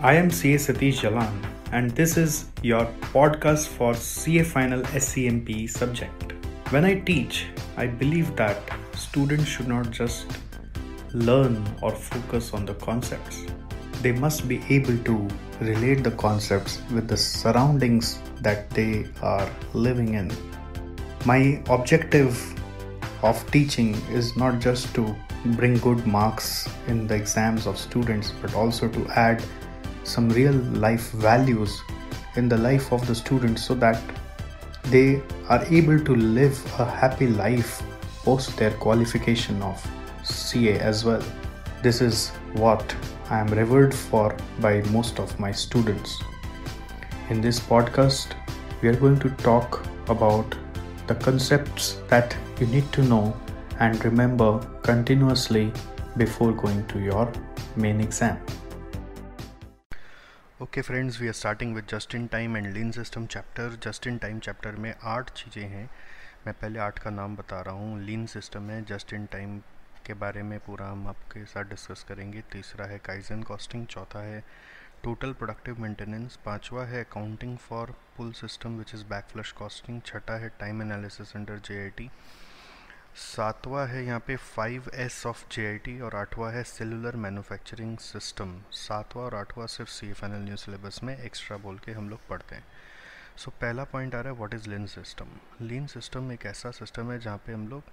I am CA Satish Jalan, and this is your podcast for CA Final SCMP subject. When I teach, I believe that students should not just learn or focus on the concepts. They must be able to relate the concepts with the surroundings that they are living in. My objective of teaching is not just to bring good marks in the exams of students, but also to add some real life values in the life of the students so that they are able to live a happy life post their qualification of CA as well. This is what I am revered for by most of my students. In this podcast, we are going to talk about the concepts that you need to know and remember continuously before going to your main exam. Okay friends, we are starting with just in time and lean system chapter. Just in time chapter में 8 चीज़ें हैं. मैं पहले 8 का नाम बता रहा हूँ. लीन सिस्टम में जस्ट इन टाइम के बारे में पूरा हम आपके साथ डिस्कस करेंगे. तीसरा है काइजन कॉस्टिंग. चौथा है टोटल प्रोडक्टिव मेंटेनेंस. पांचवा है accounting for pull system which is back flush costing. छठा है टाइम एनालिसिस अंडर JIT. सातवां है यहाँ पे 5S ऑफ JIT और आठवां है सेलुलर मैन्युफैक्चरिंग सिस्टम. सातवां और आठवां सिर्फ CA फाइनल न्यू सिलेबस में एक्स्ट्रा बोल के हम लोग पढ़ते हैं. सो पहला पॉइंट आ रहा है what is lean system. Lean system एक ऐसा सिस्टम है जहाँ पे हम लोग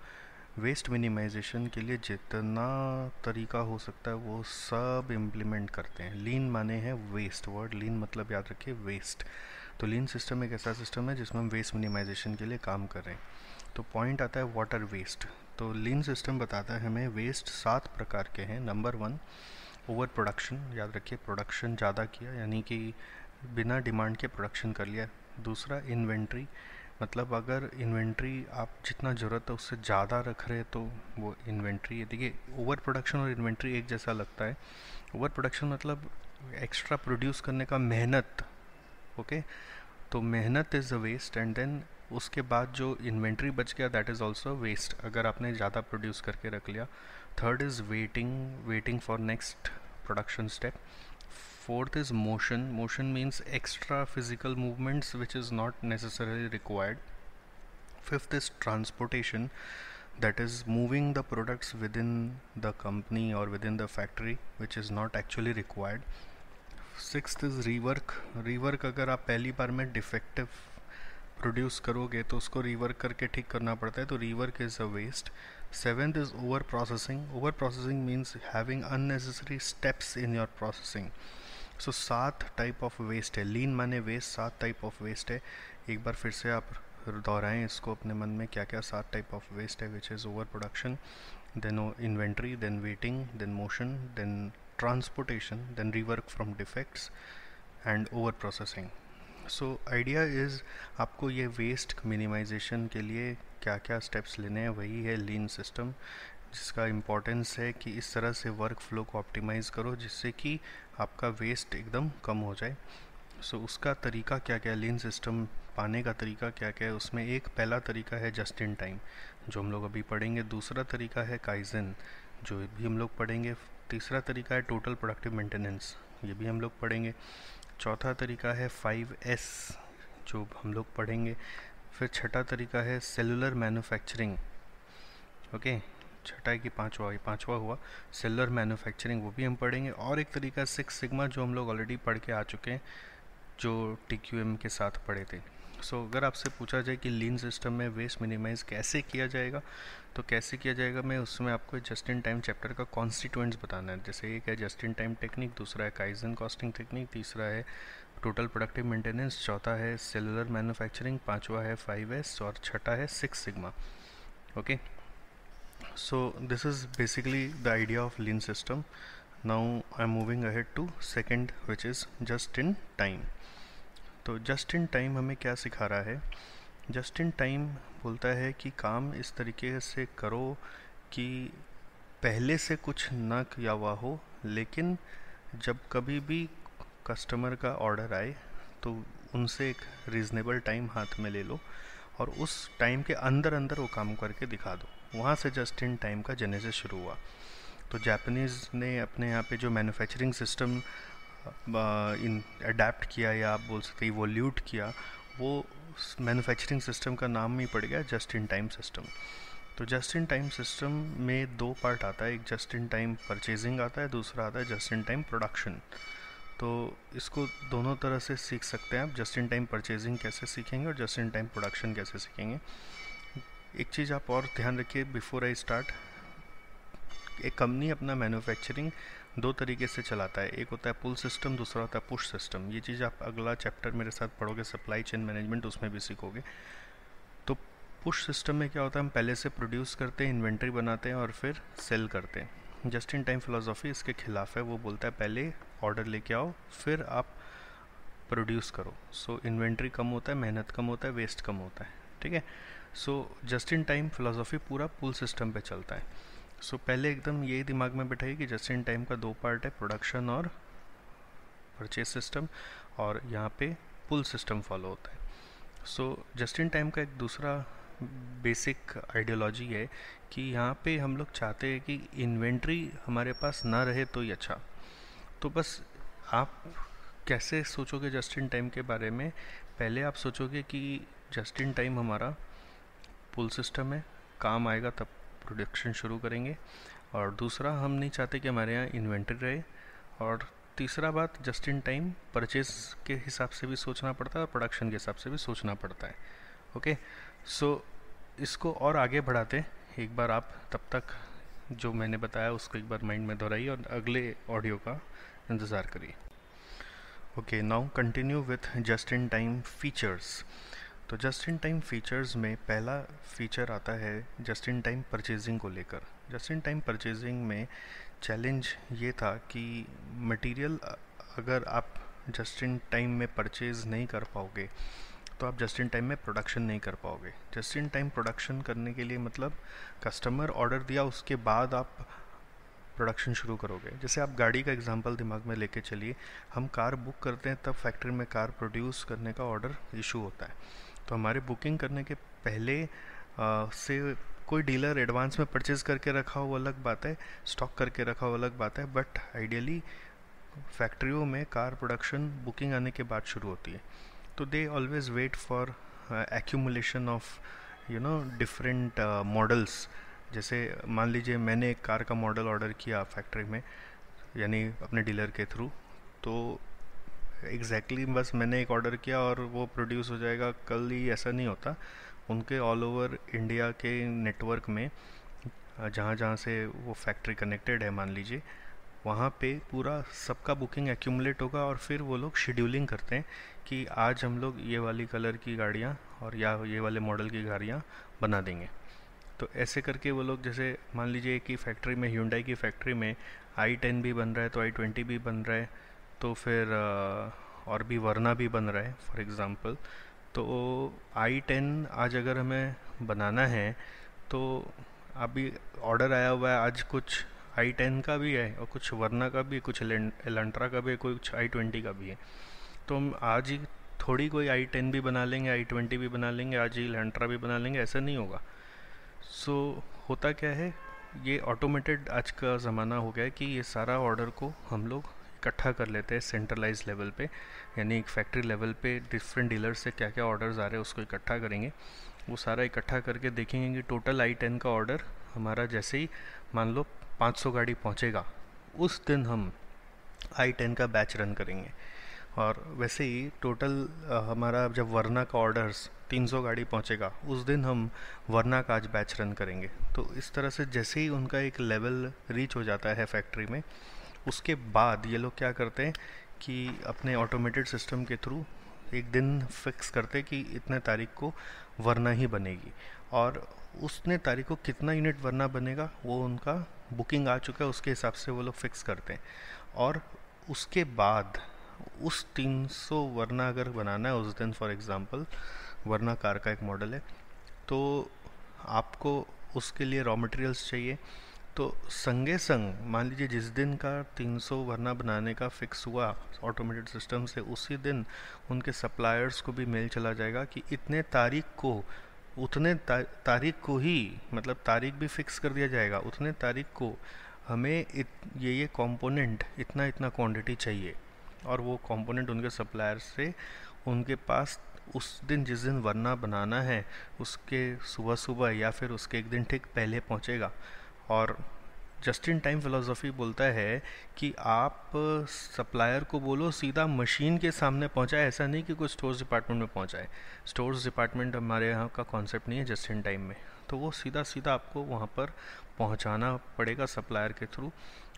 वेस्ट मिनिमाइजेशन के लिए जितना तरीका हो सकता है वो सब इम्प्लीमेंट करते हैं. लीन माने हैं वेस्ट. वर्ड लीन मतलब याद रखिए वेस्ट. तो लीन सिस्टम एक ऐसा सिस्टम है जिसमें हम वेस्ट मिनिमाइजेशन के लिए काम कर रहे हैं. तो पॉइंट आता है वाटर वेस्ट. तो लीन सिस्टम बताता है हमें वेस्ट 7 प्रकार के हैं. Number 1 over production. याद रखिए प्रोडक्शन ज़्यादा किया यानी कि बिना डिमांड के प्रोडक्शन कर लिया. दूसरा इन्वेंट्री, मतलब अगर इन्वेंट्री आप जितना ज़रूरत है उससे ज़्यादा रख रहे हैं तो वो इन्वेंट्री है. देखिए ओवर प्रोडक्शन और इन्वेंट्री एक जैसा लगता है. ओवर प्रोडक्शन मतलब एक्स्ट्रा प्रोड्यूस करने का मेहनत. ओके, तो मेहनत is a waste. And then उसके बाद जो इन्वेंट्री बच गया दैट इज़ ऑल्सो वेस्ट अगर आपने ज़्यादा प्रोड्यूस करके रख लिया. Third is waiting for next production step. Fourth is motion. Motion means extra physical movements which is not necessarily required. Fifth is transportation, that is moving the products within the company or within the factory which is not actually required. Sixth is rework. rework अगर आप पहली बार में defective produce करोगे तो उसको rework करके ठीक करना पड़ता है, तो rework is a waste. Seventh is over processing. Over processing means having unnecessary steps in your processing. So 7 type of waste है. लीन माने वेस्ट, 7 टाइप ऑफ वेस्ट है. एक बार फिर से आप दोहराएं इसको अपने मन में क्या क्या 7 टाइप ऑफ वेस्ट है. Which is over production, then inventory, then waiting, then motion, then transportation, then rework from defects and over processing. So idea is आपको ये वेस्ट मिनिमाइजेशन के लिए क्या क्या स्टेप्स लेने हैं, वही है लीन सिस्टम, जिसका इम्पोर्टेंस है कि इस तरह से वर्क फ्लो को ऑप्टिमाइज़ करो जिससे कि आपका वेस्ट एकदम कम हो जाए. सो उसका तरीका क्या क्या है, लीन सिस्टम पाने का तरीका क्या क्या है. उसमें एक पहला तरीका है जस्ट इन टाइम जो हम लोग अभी पढ़ेंगे. दूसरा तरीका है काइजन जो भी हम लोग पढ़ेंगे. तीसरा तरीका है टोटल प्रोडक्टिव मेंटेनेंस, ये भी हम लोग पढ़ेंगे. चौथा तरीका है 5S जो हम लोग पढ़ेंगे. फिर छठा तरीका है सेलुलर मैन्युफैक्चरिंग. ओके, छठा है कि पांचवा हुआ सेलुलर मैन्युफैक्चरिंग, वो भी हम पढ़ेंगे. और एक तरीका 6 सिग्मा जो हम लोग ऑलरेडी पढ़ के आ चुके हैं, जो TQM के साथ पढ़े थे. सो अगर आपसे पूछा जाए कि लीन सिस्टम में वेस्ट मिनिमाइज़ कैसे किया जाएगा, तो कैसे किया जाएगा मैं उसमें आपको जस्ट इन टाइम चैप्टर का कॉन्स्टिट्यूएंट्स बताना है. जैसे एक है जस्ट इन टाइम टेक्निक, दूसरा है काइजन कॉस्टिंग टेक्निक, तीसरा है टोटल प्रोडक्टिव मेंटेनेंस, चौथा है सेलुलर मैन्युफैक्चरिंग, पांचवा है 5S और छठा है 6 sigma. Okay, so this is basically the idea of lean system. Now I am moving ahead to second which is just in time. तो जस्ट इन टाइम हमें क्या सिखा रहा है. जस्ट इन टाइम बोलता है कि काम इस तरीके से करो कि पहले से कुछ न किया हुआ हो, लेकिन जब कभी भी कस्टमर का ऑर्डर आए तो उनसे एक रीज़नेबल टाइम हाथ में ले लो और उस टाइम के अंदर अंदर वो काम करके दिखा दो. वहाँ से जस्ट इन टाइम का जेनेसिस शुरू हुआ. तो जापानीज़ ने अपने यहाँ पे जो मैन्युफैक्चरिंग सिस्टम इन अडेप्ट किया या आप बोल सकते इवोल्यूट किया, वो मैन्युफैक्चरिंग सिस्टम का नाम ही पड़ गया जस्ट इन टाइम सिस्टम। तो जस्ट इन टाइम सिस्टम में दो पार्ट आता है, एक जस्ट इन टाइम परचेजिंग आता है, दूसरा आता है जस्ट इन टाइम प्रोडक्शन। तो इसको दोनों तरह से सीख सकते हैं आप, जस्ट इन टाइम परचेजिंग कैसे सीखेंगे और जस्ट इन टाइम प्रोडक्शन कैसे सीखेंगे। एक चीज़ आप और ध्यान रखिए बिफोर आई स्टार्ट, एक कंपनी अपना मैन्युफैक्चरिंग दो तरीके से चलाता है, एक होता है पुल सिस्टम, दूसरा होता है पुश सिस्टम। ये चीज़ आप अगला चैप्टर मेरे साथ पढ़ोगे सप्लाई चेन मैनेजमेंट, उसमें भी सीखोगे। तो पुश सिस्टम में क्या होता है, हम पहले से प्रोड्यूस करते हैं, इन्वेंट्री बनाते हैं और फिर सेल करते हैं। जस्ट इन टाइम फिलोसॉफी इसके खिलाफ है, वो बोलता है पहले ऑर्डर लेके आओ फिर आप प्रोड्यूस करो। सो इन्वेंट्री कम होता है, मेहनत कम होता है, वेस्ट कम होता है, ठीक है। So just in time philosophy पूरा पुल सिस्टम पे चलता है। सो पहले एकदम यही दिमाग में बैठाइए कि जस्ट इन टाइम का दो पार्ट है, प्रोडक्शन और परचेज सिस्टम, और यहाँ पे पुल सिस्टम फॉलो होता है। सो जस्ट इन टाइम का एक दूसरा बेसिक आइडियोलॉजी है कि यहाँ पे हम लोग चाहते हैं कि इन्वेंट्री हमारे पास ना रहे तो ही अच्छा। तो बस आप कैसे सोचोगे जस्ट इन टाइम के बारे में, पहले आप सोचोगे कि जस्ट इन टाइम हमारा पुल सिस्टम है, काम आएगा तब प्रोडक्शन शुरू करेंगे, और दूसरा हम नहीं चाहते कि हमारे यहाँ इन्वेंट्री रहे, और तीसरा बात जस्ट इन टाइम परचेज के हिसाब से भी सोचना पड़ता है और प्रोडक्शन के हिसाब से भी सोचना पड़ता है। ओके, सो इसको और आगे बढ़ाते हैं, एक बार आप तब तक जो मैंने बताया उसको एक बार माइंड में दोहराइए और अगले ऑडियो का इंतज़ार करिए। Okay, now continue with just in time features. तो जस्ट इन टाइम फीचर्स में पहला फीचर आता है जस्ट इन टाइम परचेजिंग को लेकर। जस्ट इन टाइम परचेजिंग में चैलेंज ये था कि मटेरियल अगर आप जस्ट इन टाइम में परचेज नहीं कर पाओगे तो आप जस्ट इन टाइम में प्रोडक्शन नहीं कर पाओगे। जस्ट इन टाइम प्रोडक्शन करने के लिए मतलब कस्टमर ऑर्डर दिया उसके बाद आप प्रोडक्शन शुरू करोगे। जैसे आप गाड़ी का एग्जांपल दिमाग में लेके चलिए, हम कार बुक करते हैं तब फैक्ट्री में कार प्रोड्यूस करने का ऑर्डर इशू होता है। तो हमारे बुकिंग करने के पहले से कोई डीलर एडवांस में परचेज़ करके रखा हो अलग बात है, स्टॉक करके रखा हो अलग बात है, बट आइडियली फैक्ट्रियों में कार प्रोडक्शन बुकिंग आने के बाद शुरू होती है। तो they always wait for accumulation of different models. जैसे मान लीजिए मैंने एक कार का मॉडल ऑर्डर किया फैक्ट्री में, यानी अपने डीलर के थ्रू, तो एग्जैक्टली बस मैंने एक ऑर्डर किया और वो प्रोड्यूस हो जाएगा कल ही, ऐसा नहीं होता। उनके ऑल ओवर इंडिया के नेटवर्क में जहाँ जहाँ से वो फैक्ट्री कनेक्टेड है मान लीजिए, वहाँ पे पूरा सबका बुकिंग एक्यूमुलेट होगा और फिर वो लोग शेड्यूलिंग करते हैं कि आज हम लोग ये वाली कलर की गाड़ियाँ और या ये वाले मॉडल की गाड़ियाँ बना देंगे। तो ऐसे करके वो लोग, जैसे मान लीजिए कि फैक्ट्री में Hyundai की फैक्ट्री में i10 भी बन रहा है तो i20 भी बन रहा है, तो फिर और भी वरना भी बन रहा है फॉर एग्ज़ाम्पल। तो i10 आज अगर हमें बनाना है तो अभी ऑर्डर आया हुआ है, आज कुछ i10 का भी है और कुछ वरना का भी, कुछ एलेंट्रा का भी है, कुछ i20 का भी है। तो हम आज ही थोड़ी कोई i10 भी बना लेंगे, i20 भी बना लेंगे, आज ही एलेंट्रा भी बना लेंगे, ऐसा नहीं होगा। सो होता क्या है, ये ऑटोमेटेड आज का ज़माना हो गया है कि ये सारा ऑर्डर को हम लोग इकट्ठा कर लेते हैं सेंट्रलाइज लेवल पे, यानी एक फैक्ट्री लेवल पे डिफरेंट डीलर से क्या क्या ऑर्डर्स आ रहे हैं उसको इकट्ठा करेंगे। वो सारा इकट्ठा करके देखेंगे कि टोटल i10 का ऑर्डर हमारा जैसे ही मान लो 500 गाड़ी पहुंचेगा, उस दिन हम i10 का बैच रन करेंगे। और वैसे ही टोटल हमारा जब वरना का ऑर्डर्स 300 गाड़ी पहुंचेगा, उस दिन हम वरना का आज बैच रन करेंगे। तो इस तरह से जैसे ही उनका एक लेवल रीच हो जाता है फैक्ट्री में, उसके बाद ये लोग क्या करते हैं कि अपने ऑटोमेटेड सिस्टम के थ्रू एक दिन फिक्स करते कि इतने तारीख को वरना ही बनेगी, और उसने तारीख को कितना यूनिट वरना बनेगा वो उनका बुकिंग आ चुका है, उसके हिसाब से वो लोग फिक्स करते हैं। और उसके बाद उस 300 वरना अगर बनाना है उस दिन, फॉर एग्ज़ाम्पल वरना कार का एक मॉडल है, तो आपको उसके लिए रॉ मटेरियल्स चाहिए। तो संगे संग मान लीजिए जिस दिन का 300 वरना बनाने का फिक्स हुआ ऑटोमेटेड सिस्टम से, उसी दिन उनके सप्लायर्स को भी मेल चला जाएगा कि इतने तारीख को, उतने तारीख को ही, मतलब तारीख भी फिक्स कर दिया जाएगा, उतने तारीख को हमें ये कंपोनेंट इतना इतना क्वांटिटी चाहिए। और वो कंपोनेंट उनके सप्लायर से उनके पास उस दिन जिस दिन वरना बनाना है उसके सुबह सुबह या फिर उसके एक दिन ठीक पहले पहुंचेगा। और जस्ट इन टाइम फिलोसफी बोलता है कि आप सप्लायर को बोलो सीधा मशीन के सामने पहुंचाए, ऐसा नहीं कि कोई स्टोर्स डिपार्टमेंट में पहुंचाए। स्टोर्स डिपार्टमेंट हमारे यहाँ का कॉन्सेप्ट नहीं है जस्ट इन टाइम में, तो वो सीधा सीधा आपको वहाँ पर पहुँचाना पड़ेगा सप्लायर के थ्रू,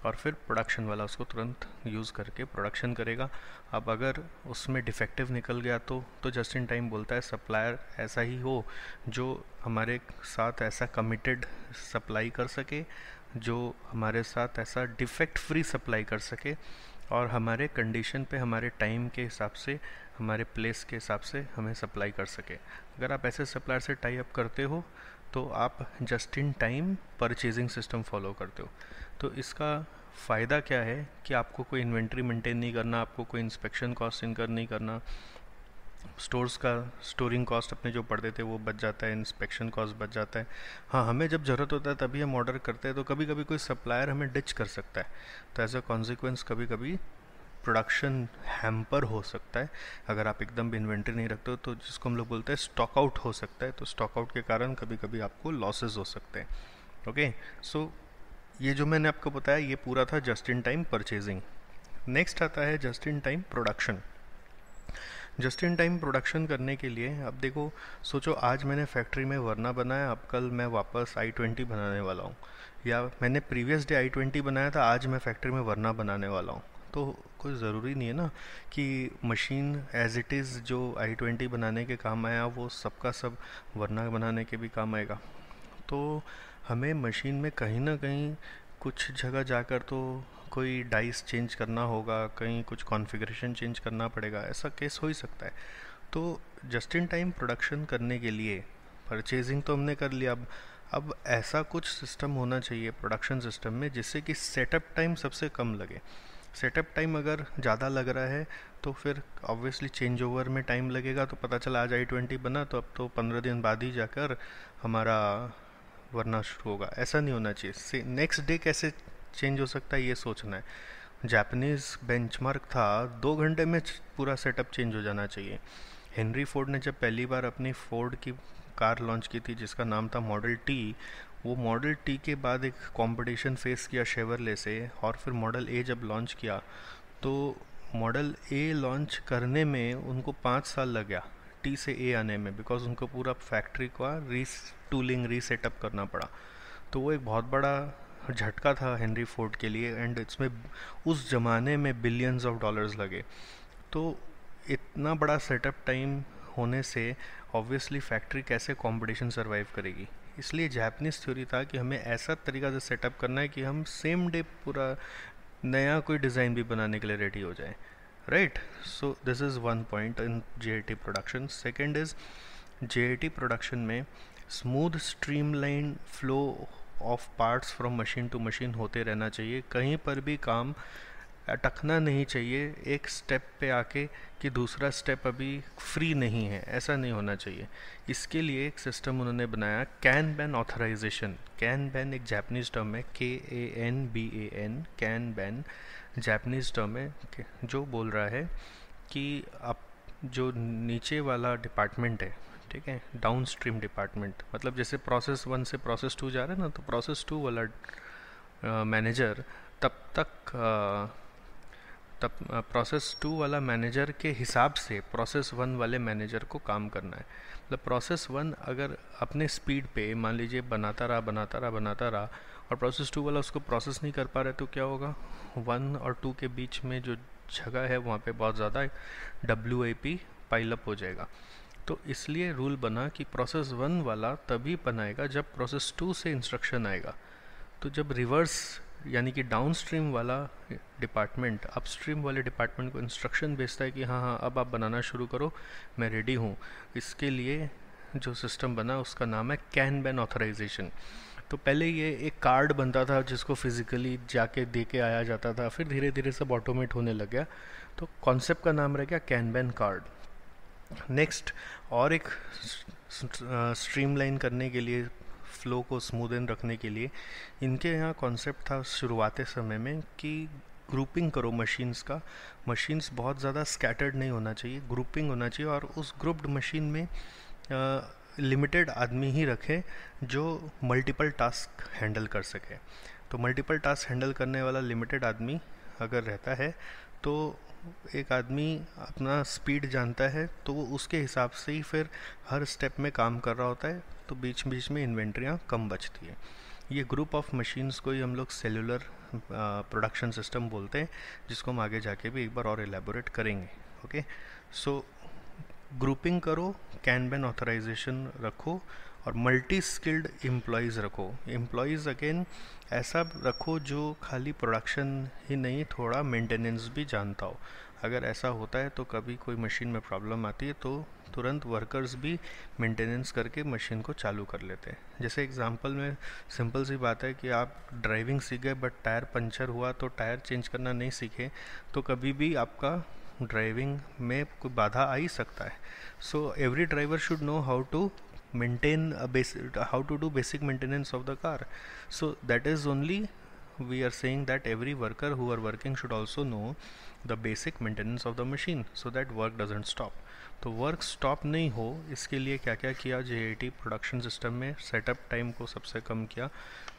और फिर प्रोडक्शन वाला उसको तुरंत यूज़ करके प्रोडक्शन करेगा। अब अगर उसमें डिफेक्टिव निकल गया तो जस्ट इन टाइम बोलता है सप्लायर ऐसा ही हो जो हमारे साथ ऐसा कमिटेड सप्लाई कर सके, जो हमारे साथ ऐसा डिफेक्ट फ्री सप्लाई कर सके और हमारे कंडीशन पे, हमारे टाइम के हिसाब से, हमारे प्लेस के हिसाब से हमें सप्लाई कर सके। अगर आप ऐसे सप्लायर से टाई अप करते हो तो आप just in time purchasing system follow करते हो। तो इसका फ़ायदा क्या है कि आपको कोई इन्वेंट्री मेंटेन नहीं करना, आपको कोई इंस्पेक्शन कॉस्ट इनकर नहीं करना, स्टोर्स का स्टोरिंग कॉस्ट अपने जो पड़ते थे वो बच जाता है, इंस्पेक्शन कॉस्ट बच जाता है। हाँ, हमें जब ज़रूरत होता है तभी हम ऑर्डर करते हैं, तो कभी कभी कोई सप्लायर हमें डिच कर सकता है, तो एज अ कॉन्सिक्वेंस कभी कभी प्रोडक्शन हैम्पर हो सकता है। अगर आप एकदम भी इन्वेंट्री नहीं रखते हो तो जिसको हम लोग बोलते हैं स्टॉक आउट हो सकता है, तो स्टॉक आउट के कारण कभी कभी आपको लॉसेज हो सकते हैं। ओके, सो ये जो मैंने आपको बताया ये पूरा था just in time purchasing. Next आता है just in time production. Just in time production करने के लिए अब देखो, सोचो आज मैंने फैक्ट्री में वरना बनाया, अब कल मैं वापस i20 बनाने वाला हूँ, या मैंने प्रीवियस डे i20 बनाया था, आज मैं फैक्ट्री में वरना बनाने वाला हूँ। तो कोई ज़रूरी नहीं है ना कि मशीन एज इट इज़ जो i20 बनाने के काम आया वो सबका सब वरना बनाने के भी काम आएगा। तो हमें मशीन में कहीं ना कहीं कुछ जगह जाकर तो कोई डाइस चेंज करना होगा, कहीं कुछ कॉन्फ़िगरेशन चेंज करना पड़ेगा, ऐसा केस हो ही सकता है। तो जस्ट इन टाइम प्रोडक्शन करने के लिए परचेजिंग तो हमने कर लिया, अब ऐसा कुछ सिस्टम होना चाहिए प्रोडक्शन सिस्टम में जिससे कि सेटअप टाइम सबसे कम लगे। सेटअप टाइम अगर ज़्यादा लग रहा है तो फिर ऑब्वियसली चेंज ओवर में टाइम लगेगा, तो पता चला आज i20 बना तो अब तो 15 दिन बाद ही जाकर हमारा वरना शुरू होगा। ऐसा नहीं होना चाहिए। नेक्स्ट डे कैसे चेंज हो सकता है ये सोचना है। जापानीज़ बेंचमार्क था 2 घंटे में पूरा सेटअप चेंज हो जाना चाहिए। हेनरी फोर्ड ने जब पहली बार अपनी फोर्ड की कार लॉन्च की थी जिसका नाम था मॉडल टी, वो मॉडल टी के बाद एक कंपटीशन फेस किया शेवरले से, और फिर मॉडल ए जब लॉन्च किया तो मॉडल ए लॉन्च करने में उनको 5 साल लग गया टी से ए आने में, बिकॉज उनको पूरा फैक्ट्री का रीटूलिंग रीसेटअप करना पड़ा। तो वो एक बहुत बड़ा झटका था हेनरी फोर्ड के लिए, एंड इसमें उस ज़माने में बिलियंस ऑफ डॉलर्स लगे। तो इतना बड़ा सेटअप टाइम होने से ऑब्वियसली फैक्ट्री कैसे कंपटीशन सरवाइव करेगी, इसलिए जापानीज़ थ्योरी था कि हमें ऐसा तरीका से सेटअप करना है कि हम सेम डे पूरा नया कोई डिज़ाइन भी बनाने के लिए रेडी हो जाए, right. So this is one point in JIT production. Second is JIT production में smooth streamline flow of parts from machine to machine होते रहना चाहिए, कहीं पर भी काम अटकना नहीं चाहिए एक स्टेप पे आके कि दूसरा स्टेप अभी फ्री नहीं है, ऐसा नहीं होना चाहिए। इसके लिए एक सिस्टम उन्होंने बनाया, कैनबैन ऑथराइजेशन। कैनबैन एक जापानीज़ टर्म है, KANBAN, कैनबैन जापानीज़ टर्म है जो बोल रहा है कि आप जो नीचे वाला डिपार्टमेंट है, ठीक है, डाउन स्ट्रीम डिपार्टमेंट, मतलब जैसे प्रोसेस 1 से प्रोसेस 2 जा रहा है ना, तो प्रोसेस 2 वाला मैनेजर तब प्रोसेस 2 वाला मैनेजर के हिसाब से प्रोसेस 1 वाले मैनेजर को काम करना है। मतलब प्रोसेस 1 अगर अपने स्पीड पे मान लीजिए बनाता रहा और प्रोसेस 2 वाला उसको प्रोसेस नहीं कर पा रहे, तो क्या होगा, 1 और 2 के बीच में जो जगह है वहाँ पे बहुत ज़्यादा WIP पाइलअप हो जाएगा। तो इसलिए रूल बना कि प्रोसेस 1 वाला तभी बनाएगा जब प्रोसेस 2 से इंस्ट्रक्शन आएगा। तो जब रिवर्स यानी कि डाउन स्ट्रीम वाला डिपार्टमेंट अपस्ट्रीम वाले डिपार्टमेंट को इंस्ट्रक्शन भेजता है कि हाँ अब आप बनाना शुरू करो, मैं रेडी हूँ, इसके लिए जो सिस्टम बना उसका नाम है कैनबैन ऑथराइजेशन। तो पहले ये एक कार्ड बनता था जिसको फिज़िकली जाके दे के आया जाता था, फिर धीरे धीरे सब ऑटोमेट होने लग गया, तो कॉन्सेप्ट का नाम रह गया कैनबैन कार्ड। नेक्स्ट, और एक स्ट्रीमलाइन करने के लिए, फ्लो को स्मूदन रखने के लिए, इनके यहाँ कॉन्सेप्ट था शुरुआती समय में कि ग्रुपिंग करो मशीन्स का। मशीन्स बहुत ज़्यादा स्कैटर्ड नहीं होना चाहिए, ग्रुपिंग होना चाहिए, और उस ग्रुप्ड मशीन में लिमिटेड आदमी ही रखें जो मल्टीपल टास्क हैंडल कर सके। तो मल्टीपल टास्क हैंडल करने वाला लिमिटेड आदमी अगर रहता है तो एक आदमी अपना स्पीड जानता है, तो वो उसके हिसाब से ही फिर हर स्टेप में काम कर रहा होता है, तो बीच बीच में इन्वेंट्रियाँ कम बचती है। ये ग्रुप ऑफ मशीन्स को ही हम लोग सेलुलर प्रोडक्शन सिस्टम बोलते हैं, जिसको हम आगे जाके भी एक बार और एलेबोरेट करेंगे। ओके, सो ग्रुपिंग करो, कैन बैन ऑथराइजेशन रखो, और मल्टी स्किल्ड एम्प्लॉयज़ रखो। एम्प्लॉयज़ अगेन ऐसा रखो जो खाली प्रोडक्शन ही नहीं, थोड़ा मेंटेनेंस भी जानता हो। अगर ऐसा होता है तो कभी कोई मशीन में प्रॉब्लम आती है तो तुरंत वर्कर्स भी मेंटेनेंस करके मशीन को चालू कर लेते हैं। जैसे एग्जांपल में सिंपल सी बात है कि आप ड्राइविंग सीख गए बट टायर पंचर हुआ तो टायर चेंज करना नहीं सीखे तो कभी भी आपका ड्राइविंग में कोई बाधा आ ही सकता है। So every driver should know how to maintain how to do basic maintenance of the car. So that is only we are saying that every worker who are working should also know the basic maintenance of the machine so that work doesn't stop. तो work stop नहीं हो इसके लिए क्या क्या किया, JIT production system में setup time को सबसे कम किया,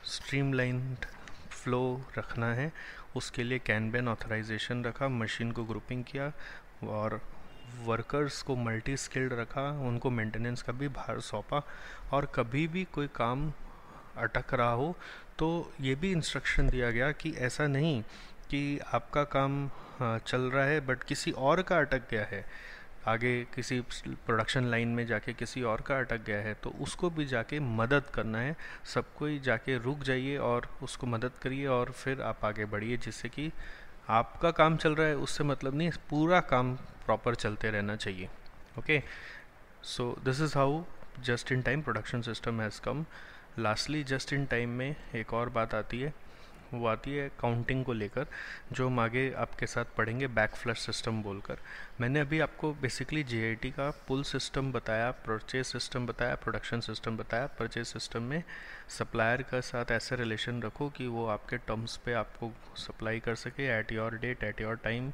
स्ट्रीमलाइंड फ्लो रखना है, उसके लिए कैन बैन ऑथराइजेशन रखा, मशीन को ग्रुपिंग किया, और वर्कर्स को मल्टी स्किल्ड रखा, उनको मेंटेनेंस का भी भार सौंपा। और कभी भी कोई काम अटक रहा हो तो ये भी इंस्ट्रक्शन दिया गया कि ऐसा नहीं कि आपका काम चल रहा है बट किसी और का अटक गया है, आगे किसी प्रोडक्शन लाइन में जाके किसी और का अटक गया है तो उसको भी जाके मदद करना है। सबको ही जाके रुक जाइए और उसको मदद करिए और फिर आप आगे बढ़िए, जिससे कि आपका काम चल रहा है उससे मतलब नहीं, पूरा काम प्रॉपर चलते रहना चाहिए। Okay, so this is how just in time production system has come. Lastly just in time में एक और बात आती है, वो आती है काउंटिंग को लेकर, जो हम आगे आपके साथ पढ़ेंगे बैक फ्लश सिस्टम बोलकर। मैंने अभी आपको बेसिकली JIT का पुल सिस्टम बताया, परचेज सिस्टम बताया, प्रोडक्शन सिस्टम बताया। परचेज सिस्टम में सप्लायर का साथ ऐसे रिलेशन रखो कि वो आपके टर्म्स पे आपको सप्लाई कर सके at your date, at your time,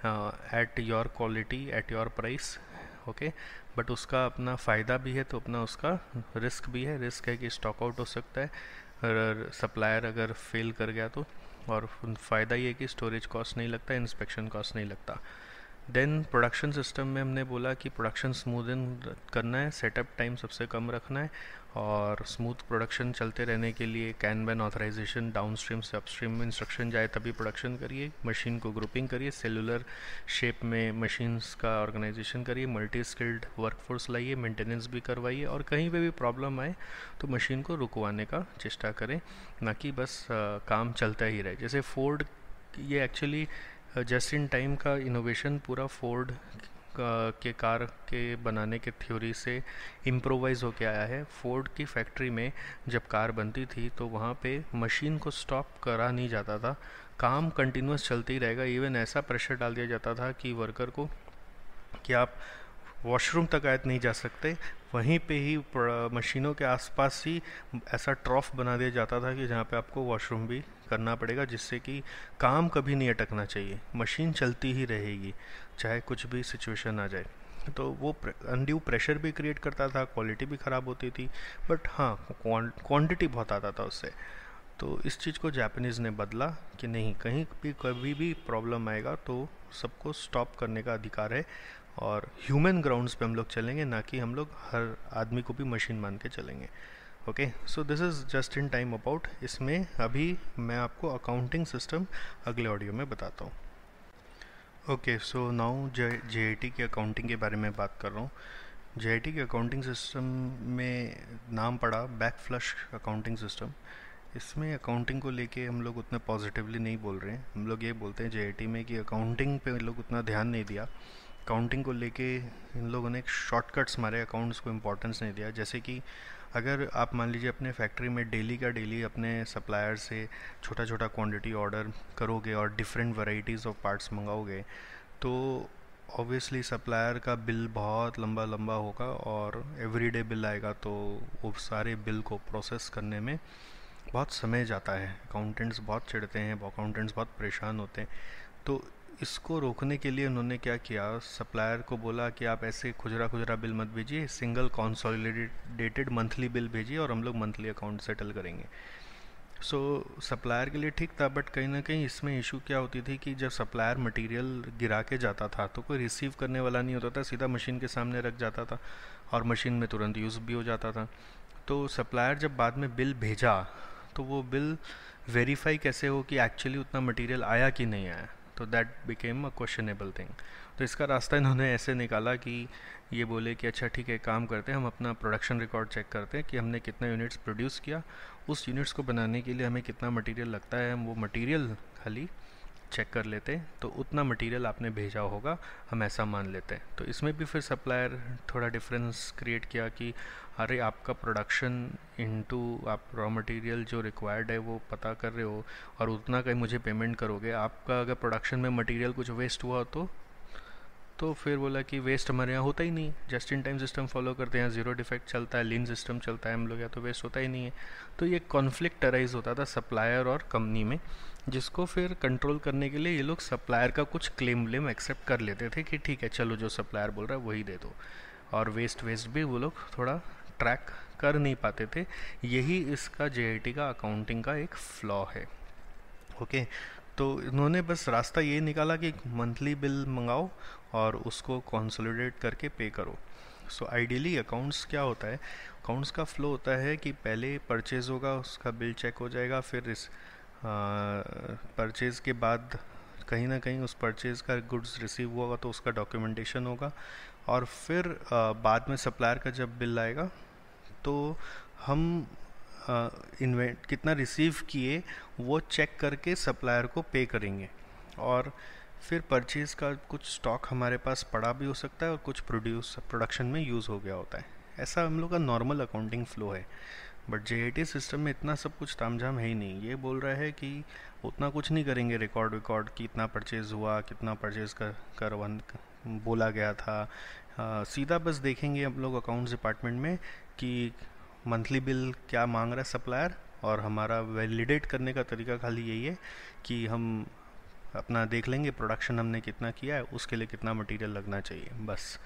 at your quality, at your price. Okay, but उसका अपना फ़ायदा भी है तो अपना उसका रिस्क भी है। रिस्क है कि स्टॉक आउट हो सकता है अगर सप्लायर अगर फेल कर गया तो, और फ़ायदा ये है कि स्टोरेज कॉस्ट नहीं लगता, इंस्पेक्शन कॉस्ट नहीं लगता। देन प्रोडक्शन सिस्टम में हमने बोला कि प्रोडक्शन स्मूदन करना है, सेटअप टाइम सबसे कम रखना है, और स्मूथ प्रोडक्शन चलते रहने के लिए kanban authorisation downstream से अपस्ट्रीम में इंस्ट्रक्शन जाए तभी प्रोडक्शन करिए, मशीन को ग्रुपिंग करिए, सेलुलर शेप में मशीन्स का ऑर्गेनाइजेशन करिए, मल्टी स्किल्ड वर्कफोर्स लाइए, मेंटेनेंस भी करवाइए, और कहीं पे भी प्रॉब्लम आए तो मशीन को रुकवाने का चेष्टा करें, ना कि बस काम चलता ही रहे। जैसे फोर्ड, ये एक्चुअली जस्ट इन टाइम का इनोवेशन पूरा फोर्ड के कार के बनाने के थ्योरी से इम्प्रोवाइज़ होके आया है। फोर्ड की फैक्ट्री में जब कार बनती थी तो वहाँ पे मशीन को स्टॉप करा नहीं जाता था, काम कंटिन्यूस चलते ही रहेगा। इवन ऐसा प्रेशर डाल दिया जाता था कि वर्कर को कि आप वॉशरूम तक आए नहीं जा सकते, वहीं पे ही मशीनों के आसपास ही ऐसा ट्रॉफ बना दिया जाता था कि जहाँ पे आपको वॉशरूम भी करना पड़ेगा, जिससे कि काम कभी नहीं अटकना चाहिए, मशीन चलती ही रहेगी चाहे कुछ भी सिचुएशन आ जाए। तो वो अनड्यू प्रेशर भी क्रिएट करता था, क्वालिटी भी ख़राब होती थी, बट हाँ क्वांटिटी बहुत आता था उससे। तो इस चीज़ को जापानीज़ ने बदला कि नहीं, कहीं भी कभी भी प्रॉब्लम आएगा तो सबको स्टॉप करने का अधिकार है, और ह्यूमन ग्राउंड्स पे हम लोग चलेंगे, ना कि हम लोग हर आदमी को भी मशीन मान के चलेंगे। Okay, so this is just in time about. इसमें अभी मैं आपको अकाउंटिंग सिस्टम अगले ऑडियो में बताता हूँ। ओके, सो नाउ JIT की अकाउंटिंग के बारे में बात कर रहा हूँ। JIT के अकाउंटिंग सिस्टम में नाम पड़ा बैक फ्लश अकाउंटिंग सिस्टम। इसमें अकाउंटिंग को लेके हम लोग उतना पॉजिटिवली नहीं बोल रहे हैं। हम लोग ये बोलते हैं JIT में कि अकाउंटिंग पे लोग उतना ध्यान नहीं दिया, अकाउंटिंग को लेके इन लोगों ने शॉर्टकट्स मारे, अकाउंट्स को इम्पोर्टेंस नहीं दिया। जैसे कि अगर आप मान लीजिए अपने फैक्ट्री में डेली का डेली अपने सप्लायर से छोटा छोटा क्वांटिटी ऑर्डर करोगे और डिफरेंट वैरायटीज़ ऑफ पार्ट्स मंगाओगे, तो ऑब्वियसली सप्लायर का बिल बहुत लंबा लंबा होगा और एवरीडे बिल आएगा, तो वो सारे बिल को प्रोसेस करने में बहुत समय जाता है, अकाउंटेंट्स बहुत चिढ़ते हैं, अकाउंटेंट्स बहुत परेशान होते हैं। तो इसको रोकने के लिए उन्होंने क्या किया, सप्लायर को बोला कि आप ऐसे खुजरा खुजरा बिल मत भेजिए, सिंगल कॉन्सोलिडेटेड मंथली बिल भेजिए और हम लोग मंथली अकाउंट सेटल करेंगे। सो सप्लायर के लिए ठीक था, बट कहीं ना कहीं इसमें इशू क्या होती थी कि जब सप्लायर मटेरियल गिरा के जाता था तो कोई रिसीव करने वाला नहीं होता था, सीधा मशीन के सामने रख जाता था और मशीन में तुरंत यूज़ भी हो जाता था। तो सप्लायर जब बाद में बिल भेजा तो वो बिल वेरीफाई कैसे हो कि एक्चुअली उतना मटेरियल आया कि नहीं आया, तो that became a questionable thing. तो इसका रास्ता इन्होंने ऐसे निकाला कि ये बोले कि अच्छा ठीक है, काम करते हैं, हम अपना प्रोडक्शन रिकॉर्ड चेक करते हैं कि हमने कितना यूनिट्स प्रोड्यूस किया, उस यूनिट्स को बनाने के लिए हमें कितना मटेरियल लगता है, हम वो मटेरियल खाली चेक कर लेते हैं, तो उतना मटेरियल आपने भेजा होगा, हम ऐसा मान लेते हैं। तो इसमें भी फिर सप्लायर थोड़ा डिफरेंस क्रिएट किया कि अरे आपका प्रोडक्शन इनटू आप रॉ मटेरियल जो रिक्वायर्ड है वो पता कर रहे हो और उतना का मुझे पेमेंट करोगे, आपका अगर प्रोडक्शन में मटेरियल कुछ वेस्ट हुआ तो फिर बोला कि वेस्ट हमारे यहाँ होता ही नहीं, just in time system follow करते हैं, ज़ीरो डिफेक्ट चलता है, लीन सिस्टम चलता है हम लोग, या तो वेस्ट होता ही नहीं है। तो ये कॉन्फ्लिक्ट अराइज होता था सप्लायर और कंपनी में, जिसको फिर कंट्रोल करने के लिए ये लोग सप्लायर का कुछ क्लेम व्लेम एक्सेप्ट कर लेते थे कि ठीक है चलो जो सप्लायर बोल रहा है वही दे दो, और वेस्ट भी वो लोग थोड़ा ट्रैक कर नहीं पाते थे। यही इसका JIT का अकाउंटिंग का एक फ्लॉ है। ओके, तो इन्होंने बस रास्ता ये निकाला कि मंथली बिल मंगाओ और उसको कंसोलिडेट करके पे करो। सो आइडियली अकाउंट्स क्या होता है, अकाउंट्स का फ्लो होता है कि पहले परचेज़ होगा, उसका बिल चेक हो जाएगा, फिर इस परचेज़ के बाद कहीं ना कहीं उस परचेज़ का गुड्स रिसीव हुआ होगा तो उसका डॉक्यूमेंटेशन होगा, और फिर बाद में सप्लायर का जब बिल आएगा तो हम इन्वेंट कितना रिसीव किए वो चेक करके सप्लायर को पे करेंगे, और फिर परचेज़ का कुछ स्टॉक हमारे पास पड़ा भी हो सकता है और कुछ प्रोडक्शन में यूज़ हो गया होता है। ऐसा हम लोग का नॉर्मल अकाउंटिंग फ़्लो है। बट JIT सिस्टम में इतना सब कुछ तामझाम है ही नहीं। ये बोल रहा है कि उतना कुछ नहीं करेंगे रिकॉर्ड कि इतना परचेज़ हुआ, कितना परचेज़ कर वन बोला गया था। सीधा बस देखेंगे हम लोग अकाउंट्स डिपार्टमेंट में कि मंथली बिल क्या मांग रहा है सप्लायर, और हमारा वैलिडेट करने का तरीका खाली यही है कि हम अपना देख लेंगे प्रोडक्शन हमने कितना किया है, उसके लिए कितना मटेरियल लगना चाहिए, बस।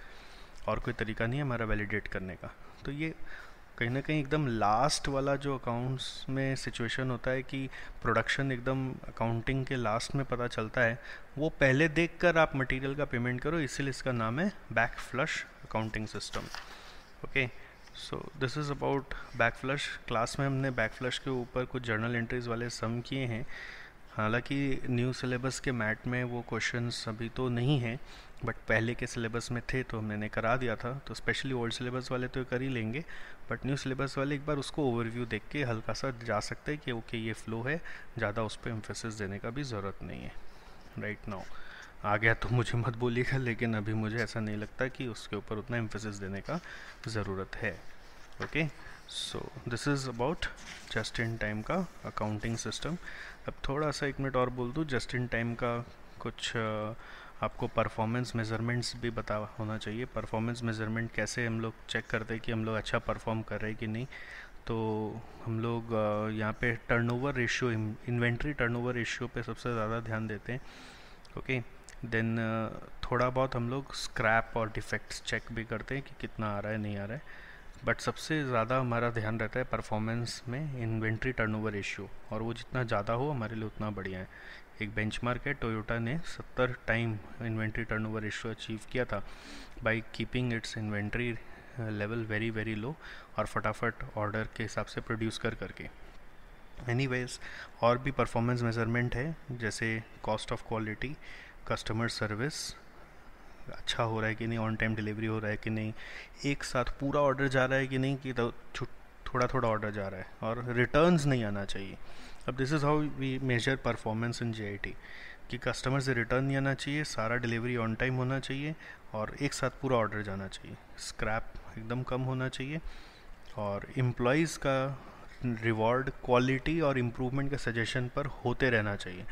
और कोई तरीका नहीं है हमारा वैलिडेट करने का। तो ये कहीं ना कहीं एकदम लास्ट वाला जो अकाउंट्स में सिचुएशन होता है कि प्रोडक्शन एकदम अकाउंटिंग के लास्ट में पता चलता है, वो पहले देखकर आप मटेरियल का पेमेंट करो, इसीलिए इसका नाम है back flush accounting system. Okay, so this is about back flush. Class में हमने बैक फ्लश के ऊपर कुछ जर्नल एंट्रीज वाले सम किए हैं। हालांकि न्यू सिलेबस के मैट में वो क्वेश्चंस अभी तो नहीं हैं, बट पहले के सिलेबस में थे तो मैंने करा दिया था, तो स्पेशली ओल्ड सिलेबस वाले तो कर ही लेंगे, बट न्यू सिलेबस वाले एक बार उसको ओवरव्यू देख के हल्का सा जा सकते हैं कि ओके ये फ़्लो है, ज़्यादा उस पर एम्फेसिस देने का भी ज़रूरत नहीं है। राइट नाउ आ गया तो मुझे मत बोलिएगा, लेकिन अभी मुझे ऐसा नहीं लगता कि उसके ऊपर उतना एम्फेसिस देने का ज़रूरत है। Okay, so this is about just in time का अकाउंटिंग सिस्टम। अब थोड़ा सा 1 मिनट और बोल दूँ, जस्ट इन टाइम का कुछ आपको परफॉर्मेंस मेज़रमेंट्स भी बता होना चाहिए। परफॉर्मेंस मेज़रमेंट कैसे हम लोग चेक करते हैं कि हम लोग अच्छा परफॉर्म कर रहे हैं कि नहीं, तो हम लोग यहाँ पे turnover ratio, inventory turnover ratio पे सबसे ज़्यादा ध्यान देते हैं। ओके, देन थोड़ा बहुत हम लोग स्क्रैप और डिफेक्ट्स चेक भी करते हैं कि कितना आ रहा है नहीं आ रहा है, बट सबसे ज़्यादा हमारा ध्यान रहता है परफॉर्मेंस में इन्वेंट्री टर्नओवर रेशियो, और वो जितना ज़्यादा हो हमारे लिए उतना बढ़िया है। एक बेंचमार्क है, टोयोटा ने 70 time inventory turnover ratio achieve किया था by keeping it's inventory level very very low, और फटाफट ऑर्डर के हिसाब से प्रोड्यूस करके। एनीवेज, और भी परफॉर्मेंस मेजरमेंट है, जैसे cost of quality, customer service अच्छा हो रहा है कि नहीं, ऑन टाइम डिलीवरी हो रहा है कि नहीं, एक साथ पूरा ऑर्डर जा रहा है कि नहीं, कि तो थोड़ा थोड़ा ऑर्डर जा रहा है, और रिटर्न्स नहीं आना चाहिए। अब this is how we measure performance in JIT, कि कस्टमर से रिटर्न नहीं आना चाहिए, सारा डिलीवरी ऑन टाइम होना चाहिए, और एक साथ पूरा ऑर्डर जाना चाहिए, स्क्रैप एकदम कम होना चाहिए, और एम्प्लॉयज़ का रिवॉर्ड क्वालिटी और इम्प्रूवमेंट के सजेशन पर होते रहना चाहिए।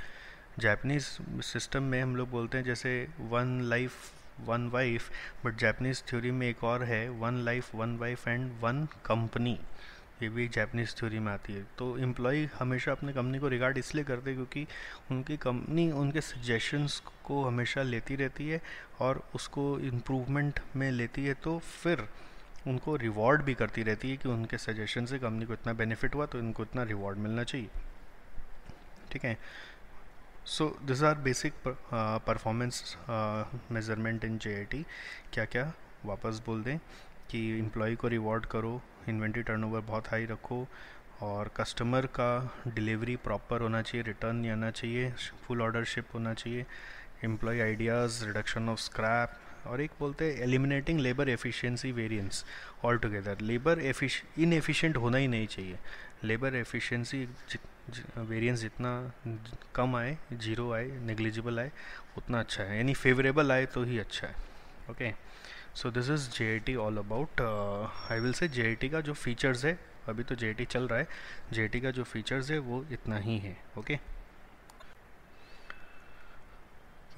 जापानीज़ सिस्टम में हम लोग बोलते हैं जैसे 1 life 1 wife, but Japanese theory में एक और है 1 लाइफ 1 वाइफ एंड 1 कंपनी। ये भी जापानीज़ थ्योरी में आती है। तो एम्प्लॉय हमेशा अपने कंपनी को रिगार्ड इसलिए करते हैं क्योंकि उनकी कंपनी उनके सजेशंस को हमेशा लेती रहती है और उसको इम्प्रूवमेंट में लेती है, तो फिर उनको रिवॉर्ड भी करती रहती है कि उनके सजेशन से कंपनी को इतना बेनिफिट हुआ तो इनको इतना रिवॉर्ड मिलना चाहिए। ठीक है, so this are basic performance measurement in JIT। क्या क्या वापस बोल दें कि एम्प्लॉय को रिवॉर्ड करो, इन्वेंट्री टर्नओवर बहुत हाई रखो, और कस्टमर का डिलीवरी प्रॉपर होना चाहिए, रिटर्न नहीं आना चाहिए, फुल ऑर्डर शिप होना चाहिए, employ ideas, reduction of scrap, और एक बोलते हैं eliminating labour efficiency variance all together. Labour inefficient होना ही नहीं चाहिए। लेबर एफिशिएंसी वेरिएंस जितना कम आए, जीरो आए, नेग्लिजिबल आए, उतना अच्छा है, यानी फेवरेबल आए तो ही अच्छा है। Okay, so this is JIT all about. I will say JIT का जो फीचर्स है, अभी तो JIT चल रहा है, JIT का जो फीचर्स है वो इतना ही है। Okay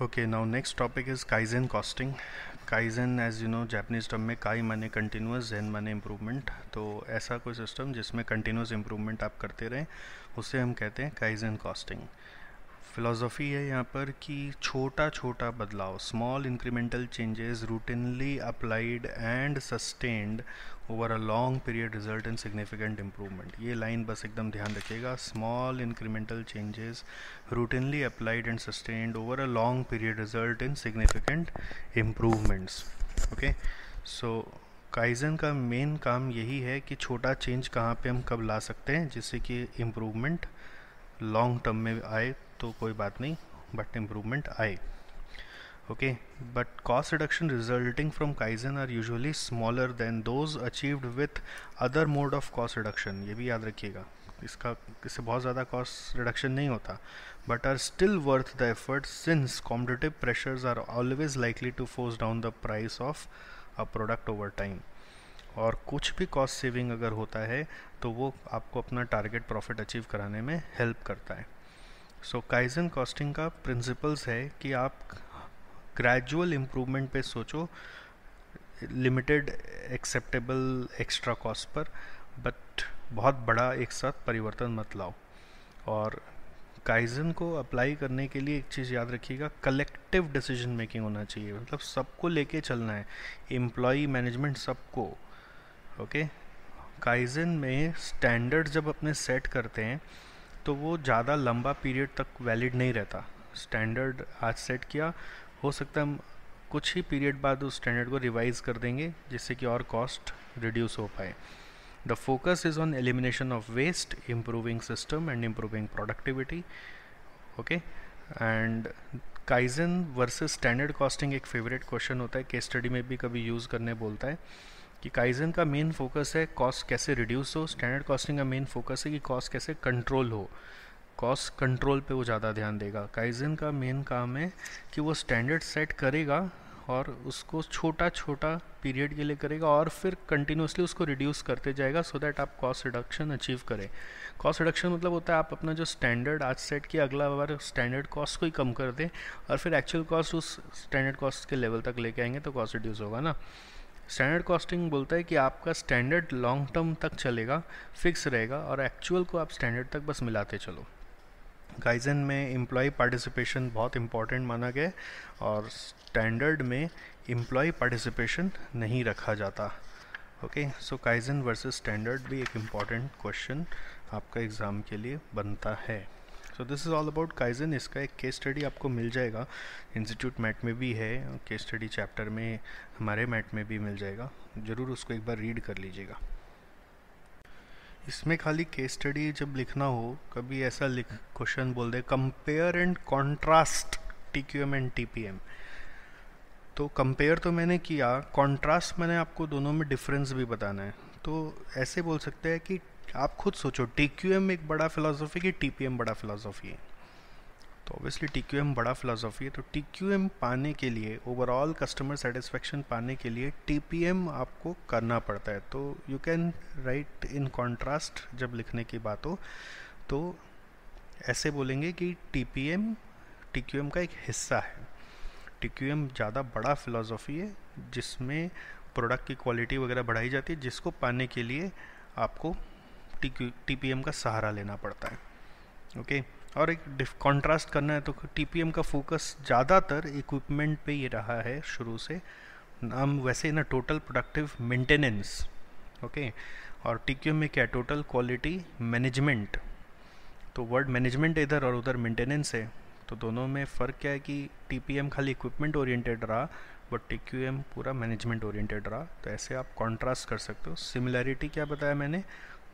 okay, now next topic is kaizen costing. Kaizen as you know Japanese term में काई माने कंटिन्यूस, जेन माने इम्प्रूवमेंट। तो ऐसा कोई सिस्टम जिसमें कंटिन्यूस इम्प्रूवमेंट आप करते रहें उसे हम कहते हैं काइजन कॉस्टिंग। फिलॉसफी है यहाँ पर कि छोटा छोटा बदलाव, small incremental changes routinely applied and sustained over a long period result in significant improvement. ये लाइन बस एकदम ध्यान रखिएगा, small incremental changes routinely applied and sustained over a long period result in significant improvements. Okay, so kaizen का main काम यही है कि छोटा चेंज कहाँ पे हम कब ला सकते हैं जिससे कि इम्प्रूवमेंट लॉन्ग टर्म में आए तो कोई बात नहीं, बट इम्प्रूवमेंट आए। Okay, but cost reduction resulting from kaizen are usually smaller than those achieved with other mode of cost reduction. ये भी याद रखिएगा, इससे बहुत ज़्यादा कॉस्ट रिडक्शन नहीं होता, but are still worth the effort since competitive pressures are always likely to force down the price of a product over time. और कुछ भी कॉस्ट सेविंग अगर होता है तो वो आपको अपना टारगेट प्रॉफिट अचीव कराने में हेल्प करता है। सो काइजन कॉस्टिंग का प्रिंसिपल्स है कि आप ग्रेजुअल इम्प्रूवमेंट पे सोचो, limited acceptable extra cost per, but बहुत बड़ा एक साथ परिवर्तन मत लाओ। और काइजन को अप्लाई करने के लिए एक चीज़ याद रखिएगा, कलेक्टिव डिसीजन मेकिंग होना चाहिए, मतलब सबको लेके चलना है, एम्प्लॉय मैनेजमेंट सबको। ओके, काइजन में स्टैंडर्ड जब अपने सेट करते हैं तो वो ज़्यादा लंबा पीरियड तक वैलिड नहीं रहता। स्टैंडर्ड आज सेट किया, हो सकता है हम कुछ ही पीरियड बाद उस स्टैंडर्ड को रिवाइज कर देंगे जिससे कि और कॉस्ट रिड्यूस हो पाए। The focus is on elimination of waste, improving system and improving productivity. Okay, and kaizen versus standard costing एक फेवरेट क्वेश्चन होता है, केस स्टडी में भी कभी यूज़ करने बोलता है कि काइजन का मेन फोकस है कॉस्ट कैसे रिड्यूस हो, स्टैंडर्ड कॉस्टिंग का मेन फोकस है कि कॉस्ट कैसे कंट्रोल हो। कॉस्ट कंट्रोल पे वो ज़्यादा ध्यान देगा। काइजन का मेन काम है कि वो स्टैंडर्ड सेट करेगा और उसको छोटा छोटा पीरियड के लिए करेगा और फिर कंटिन्यूसली उसको रिड्यूस करते जाएगा सो दैट आप कॉस्ट रिडक्शन अचीव करें। कॉस्ट रिडक्शन मतलब होता है आप अपना जो स्टैंडर्ड आज सेट किया अगला बार स्टैंडर्ड कॉस्ट को ही कम कर दें और फिर एक्चुअल कॉस्ट उस स्टैंडर्ड कॉस्ट के लेवल तक लेके आएंगे तो कॉस्ट रिड्यूस होगा ना। स्टैंडर्ड कॉस्टिंग बोलता है कि आपका स्टैंडर्ड लॉन्ग टर्म तक चलेगा, फिक्स रहेगा, और एक्चुअल को आप स्टैंडर्ड तक बस मिलाते चलो। काइजन में एम्प्लॉय पार्टिसिपेशन बहुत इंपॉर्टेंट माना गया है और स्टैंडर्ड में एम्प्लॉय पार्टिसिपेशन नहीं रखा जाता। ओके, सो काइजन वर्सेस स्टैंडर्ड भी एक इम्पॉर्टेंट क्वेश्चन आपका एग्ज़ाम के लिए बनता है। So this is all about kaizen. इसका एक केस स्टडी आपको मिल जाएगा, इंस्टीट्यूट मैट में भी है, केस स्टडी चैप्टर में हमारे मैट में भी मिल जाएगा, ज़रूर उसको एक बार रीड कर लीजिएगा। इसमें खाली केस स्टडी जब लिखना हो, कभी ऐसा क्वेश्चन बोल दे compare and contrast TQM and TPM, तो कंपेयर तो मैंने किया, कॉन्ट्रास्ट मैंने आपको दोनों में डिफरेंस भी बताना है। तो ऐसे बोल सकते हैं कि आप खुद सोचो TQM एक बड़ा फिलॉसफी कि TPM बड़ा फिलॉसफी है। तो ऑब्वियसली TQM बड़ा फिलॉसफी है, तो TQM पाने के लिए, ओवरऑल कस्टमर सेटिस्फेक्शन पाने के लिए TPM आपको करना पड़ता है। तो you can write in contrast जब लिखने की बात हो तो ऐसे बोलेंगे कि TQM का एक हिस्सा है। TQM ज़्यादा बड़ा फिलॉसफी है जिसमें प्रोडक्ट की क्वालिटी वगैरह बढ़ाई जाती है, जिसको पाने के लिए आपको TPM का सहारा लेना पड़ता है। ओके, और एक कॉन्ट्रास्ट करना है तो TPM का फोकस ज़्यादातर इक्विपमेंट पे ही रहा है शुरू से, हम वैसे ना टोटल प्रोडक्टिव मेंटेनेंस। ओके, और TQM में क्या, टोटल क्वालिटी मैनेजमेंट। तो वर्ड मैनेजमेंट इधर और उधर मेंटेनेंस है, तो दोनों में फ़र्क क्या है कि TPM खाली इक्विपमेंट ओरिएंटेड रहा बट TQM पूरा मैनेजमेंट ओरिएंटेड रहा। तो ऐसे आप कॉन्ट्रास्ट कर सकते हो। सिमिलैरिटी क्या बताया मैंने,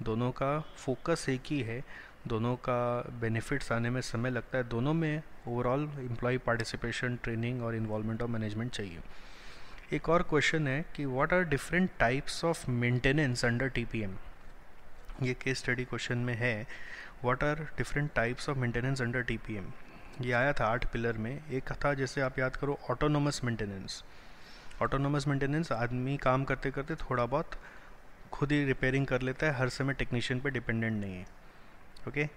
दोनों का फोकस एक ही है, दोनों का बेनिफिट्स आने में समय लगता है, दोनों में ओवरऑल एम्प्लॉय पार्टिसिपेशन, ट्रेनिंग और इन्वॉल्वमेंट ऑफ मैनेजमेंट चाहिए। एक और क्वेश्चन है कि what are different types of maintenance under TPM। ये केस स्टडी क्वेश्चन में है, what are different types of maintenance under TPM। ये आया था 8 पिलर में। एक था, जैसे आप याद करो, ऑटोनोमस मेंटेनेंस। ऑटोनोमस मेंटेनेंस, आदमी काम करते करते थोड़ा बहुत खुद ही रिपेयरिंग कर लेता है, हर समय टेक्नीशियन पे डिपेंडेंट नहीं है। ओके,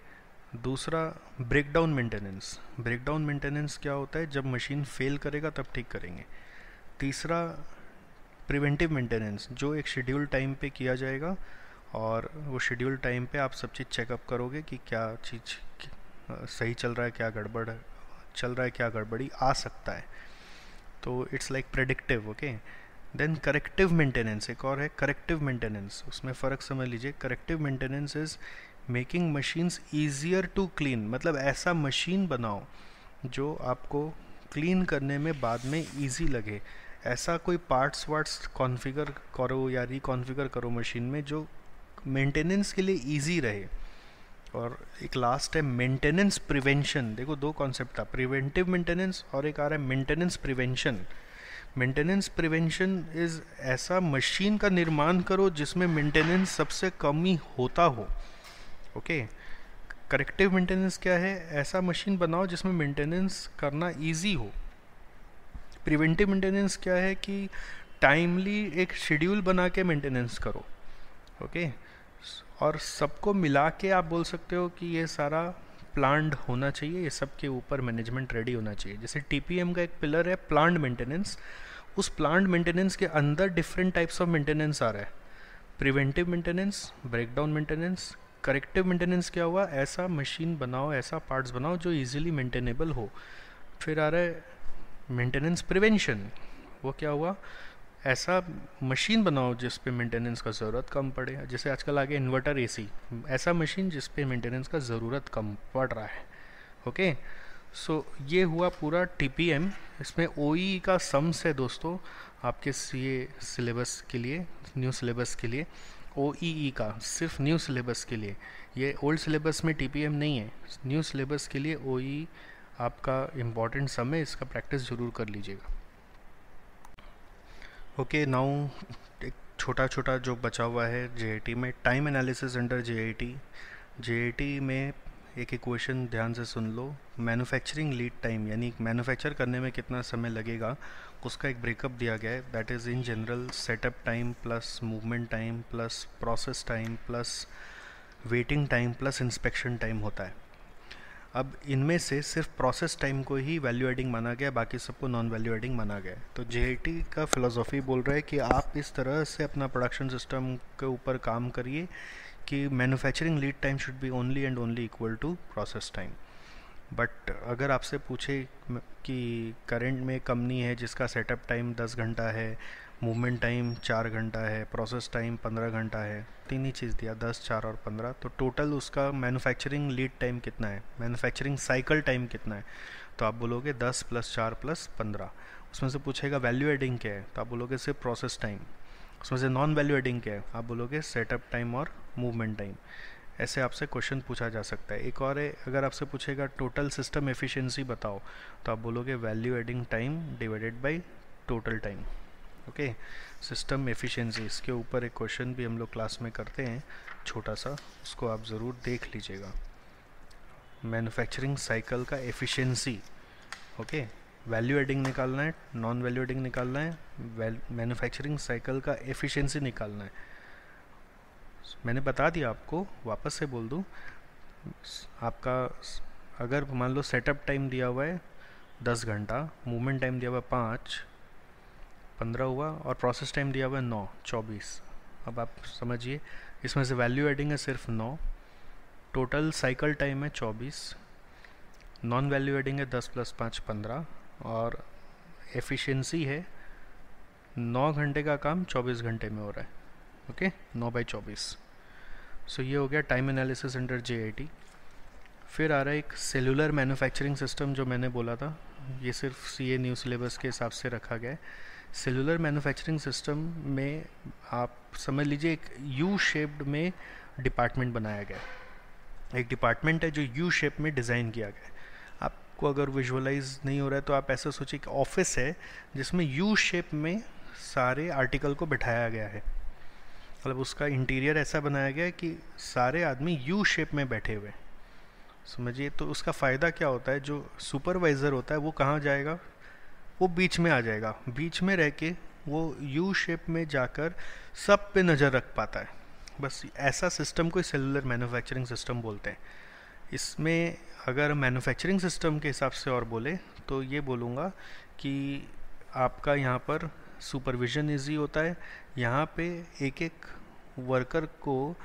दूसरा ब्रेकडाउन मेंटेनेंस। ब्रेकडाउन मेंटेनेंस क्या होता है, जब मशीन फेल करेगा तब ठीक करेंगे। तीसरा प्रिवेंटिव मेंटेनेंस, जो एक शेड्यूल टाइम पे किया जाएगा और वो शेड्यूल टाइम पे आप सब चीज़ चेकअप करोगे कि क्या चीज़ सही चल रहा है, क्या गड़बड़ चल रहा है, क्या गड़बड़ी आ सकता है। तो it's like predictive. Okay, then corrective maintenance, एक और है करेक्टिव मेंटेनेंस। उसमें फ़र्क समझ लीजिए। Corrective maintenance is making machines easier to clean, मतलब ऐसा मशीन बनाओ जो आपको क्लीन करने में बाद में ईजी लगे। ऐसा कोई पार्ट्स वार्ट्स कॉन्फ़िगर करो या रिकॉन्फ़िगर करो मशीन में जो मेंटेनेंस के लिए ईजी रहे। और एक लास्ट है मेंटेनेंस प्रिवेंशन। देखो, दो कॉन्सेप्ट था, प्रिवेंटिव मेंटेनेंस और एक आ रहा है maintenance prevention. Maintenance prevention is ऐसा मशीन का निर्माण करो जिसमें मेंटेनेंस सबसे कम ही होता हो। ओके, करेक्टिव मेंटेनेंस क्या है, ऐसा मशीन बनाओ जिसमें मेंटेनेंस करना इजी हो। प्रिवेंटिव मेंटेनेंस क्या है कि टाइमली एक शेड्यूल बना के मेंटेनेंस करो। ओके, और सबको मिला के आप बोल सकते हो कि ये सारा प्लान्ड होना चाहिए, ये सब के ऊपर मैनेजमेंट रेडी होना चाहिए। जैसे TPM का एक पिलर है प्लान्ड मेंटेनेंस, उस प्लान्ड मेंटेनेंस के अंदर डिफरेंट टाइप्स ऑफ मेंटेनेंस आ रहा है। Preventive maintenance, breakdown maintenance. Corrective maintenance क्या हुआ, ऐसा मशीन बनाओ, ऐसा पार्ट्स बनाओ जो इजीली मेंटेनेबल हो। फिर आ रहा है मेंटेनेंस प्रिवेंशन, वो क्या हुआ, ऐसा मशीन बनाओ जिस पे मेंटेनेंस का ज़रूरत कम पड़े। जैसे आजकल आ गया इन्वर्टर AC, ऐसा मशीन जिस पे मेंटेनेंस का ज़रूरत कम पड़ रहा है। ओके, सो ये हुआ पूरा TPM। इसमें OEE का सम्स है दोस्तों आपके CA सिलेबस के लिए, न्यू सिलेबस के लिए। OEE का सिर्फ न्यू सिलेबस के लिए, ये ओल्ड सिलेबस में TPM नहीं है। न्यू सिलेबस के लिए OEE आपका इम्पॉर्टेंट सम है, इसका प्रैक्टिस ज़रूर कर लीजिएगा। ओके, नाउ एक छोटा छोटा जो बचा हुआ है JIT में, टाइम एनालिसिस अंडर JIT में एक इक्वेशन ध्यान से सुन लो। मैन्युफैक्चरिंग लीड टाइम, यानी मैन्युफैक्चर करने में कितना समय लगेगा, उसका एक ब्रेकअप दिया गया है। That is in general setup time plus movement time plus process time plus waiting time plus inspection time होता है। अब इनमें से सिर्फ प्रोसेस टाइम को ही वैल्यू एडिंग माना गया, बाकी सबको नॉन वैल्यू एडिंग माना गया। तो JIT का फिलोसॉफी बोल रहा है कि आप इस तरह से अपना प्रोडक्शन सिस्टम के ऊपर काम करिए कि manufacturing lead time should be only and only equal to process time. But अगर आपसे पूछे कि करंट में कंपनी है जिसका सेटअप टाइम 10 घंटा है, मूवमेंट टाइम 4 घंटा है, प्रोसेस टाइम 15 घंटा है, तीन ही चीज़ दिया, 10, 4 और 15, तो टोटल उसका मैन्युफैक्चरिंग लीड टाइम कितना है, मैन्युफैक्चरिंग साइकिल टाइम कितना है, तो आप बोलोगे 10 + 4 + 15। उसमें से पूछेगा वैल्यू एडिंग क्या है, तो आप बोलोगे सिर्फ प्रोसेस टाइम। उसमें से नॉन वैल्यू एडिंग क्या है, आप बोलोगे सेटअप टाइम और मूवमेंट टाइम। ऐसे आपसे क्वेश्चन पूछा जा सकता है। एक और है, अगर आपसे पूछेगा टोटल सिस्टम एफिशिएंसी बताओ, तो आप बोलोगे value adding time divided by total time. Okay, system efficiency, इसके ऊपर एक क्वेश्चन भी हम लोग क्लास में करते हैं छोटा सा, उसको आप ज़रूर देख लीजिएगा। मैन्युफैक्चरिंग साइकिल का एफिशिएंसी, ओके, वैल्यू एडिंग निकालना है, नॉन वैल्यू एडिंग निकालना है, मैन्युफैक्चरिंग साइकिल का एफिशिएंसी निकालना है। मैंने बता दिया आपको, वापस से बोल दूँ, आपका अगर मान लो सेटअप टाइम दिया हुआ है 10 घंटा, मूवमेंट टाइम दिया हुआ है 5, 15 हुआ, और प्रोसेस टाइम दिया हुआ है 9, 24। अब आप समझिए इसमें से वैल्यू एडिंग है सिर्फ 9, टोटल साइकिल टाइम है 24, नॉन वैल्यू एडिंग है 10 + 5 15, और एफिशिएंसी है 9 घंटे का काम 24 घंटे में हो रहा है। ओके, 9/24। सो ये हो गया टाइम एनालिसिस अंडर JIT। फिर आ रहा है एक सेलुलर मैन्युफैक्चरिंग सिस्टम, जो मैंने बोला था ये सिर्फ CA न्यू सिलेबस के हिसाब से रखा गया है। सेलुलर मैन्युफैक्चरिंग सिस्टम में आप समझ लीजिए एक U शेप्ड में डिपार्टमेंट बनाया गया है। एक डिपार्टमेंट है जो U शेप में डिज़ाइन किया गया है। आपको अगर विजुअलाइज नहीं हो रहा है तो आप ऐसा सोचिए कि ऑफिस है जिसमें U शेप में सारे आर्टिकल को बिठाया गया है, मतलब उसका इंटीरियर ऐसा बनाया गया है कि सारे आदमी U शेप में बैठे हुए, समझिए। तो उसका फ़ायदा क्या होता है, जो सुपरवाइज़र होता है वो कहाँ जाएगा, वो बीच में आ जाएगा, बीच में रह के वो U शेप में जाकर सब पे नज़र रख पाता है। बस ऐसा सिस्टम को सेलुलर मैन्युफैक्चरिंग सिस्टम बोलते हैं। इसमें अगर मैन्युफैक्चरिंग सिस्टम के हिसाब से और बोले तो ये बोलूँगा कि आपका यहाँ पर सुपरविज़न ईजी होता है। यहाँ पे एक एक वर्कर को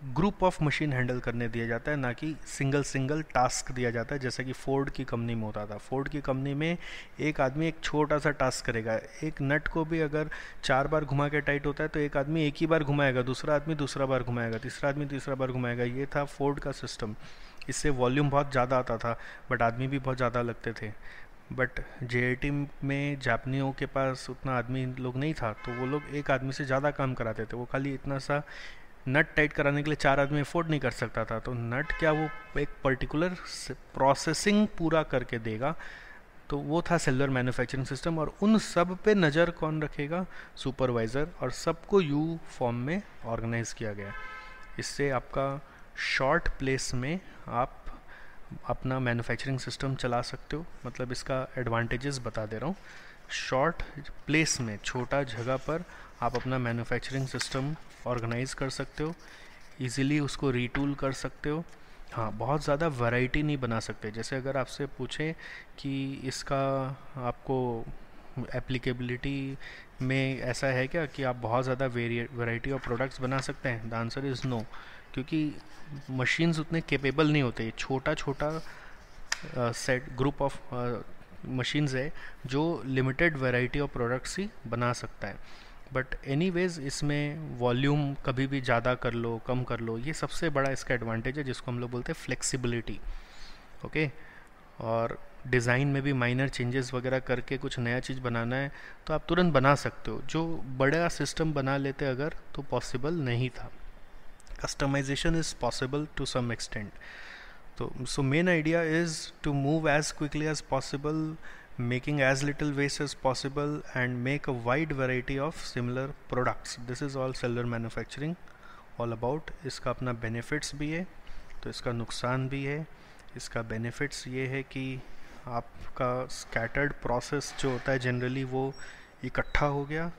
ग्रुप ऑफ मशीन हैंडल करने दिया जाता है, ना कि सिंगल टास्क दिया जाता है, जैसा कि फोर्ड की कंपनी में होता था। फोर्ड की कंपनी में एक आदमी एक छोटा सा टास्क करेगा, एक नट को भी अगर 4 बार घुमा के टाइट होता है तो एक आदमी एक ही बार घुमाएगा, दूसरा आदमी दूसरा बार घुमाएगा, तीसरा आदमी तीसरा बार घुमाएगा। ये था फोर्ड का सिस्टम। इससे वॉल्यूम बहुत ज़्यादा आता था, बट आदमी भी बहुत ज़्यादा लगते थे। बट JIT में जापानियों के पास उतना आदमी लोग नहीं था, तो वो लोग एक आदमी से ज़्यादा काम कराते थे। वो खाली इतना सा नट टाइट कराने के लिए 4 आदमी अफोर्ड नहीं कर सकता था, तो नट क्या वो एक पर्टिकुलर प्रोसेसिंग पूरा करके देगा। तो वो था सेलुलर मैन्युफैक्चरिंग सिस्टम, और उन सब पे नज़र कौन रखेगा, सुपरवाइज़र, और सबको U फॉर्म में ऑर्गेनाइज किया गया। इससे आपका शॉर्ट प्लेस में आप अपना मैन्युफैक्चरिंग सिस्टम चला सकते हो। मतलब इसका एडवांटेजेस बता दे रहा हूँ। शॉर्ट प्लेस में, छोटा जगह पर आप अपना मैन्युफैक्चरिंग सिस्टम ऑर्गेनाइज कर सकते हो, इजीली उसको रीटूल कर सकते हो। हाँ, बहुत ज़्यादा वैरायटी नहीं बना सकते। जैसे अगर आपसे पूछें कि इसका आपको एप्लीकेबिलिटी में ऐसा है क्या कि आप बहुत ज़्यादा वैरायटी ऑफ प्रोडक्ट्स बना सकते हैं, द आंसर इज़ नो, क्योंकि मशीन्स उतने कैपेबल नहीं होते। छोटा सेट ग्रुप ऑफ मशीन्स है जो लिमिटेड वैरायटी ऑफ प्रोडक्ट्स ही बना सकता है। बट एनीवेज इसमें वॉल्यूम कभी भी ज़्यादा कर लो, कम कर लो, ये सबसे बड़ा इसका एडवांटेज है, जिसको हम लोग बोलते हैं फ्लेक्सिबिलिटी। ओके, और डिज़ाइन में भी माइनर चेंजेस वगैरह करके कुछ नया चीज़ बनाना है तो आप तुरंत बना सकते हो, जो बड़ा सिस्टम बना लेते अगर तो पॉसिबल नहीं था। Customization is possible to some extent. तो so main idea is to move as quickly as possible, making as little waste as possible and make a wide variety of similar products. This is all cellular manufacturing all about. इसका अपना benefits भी है तो इसका नुकसान भी है। इसका benefits ये है कि आपका scattered process जो होता है जनरली वो इकट्ठा हो गया,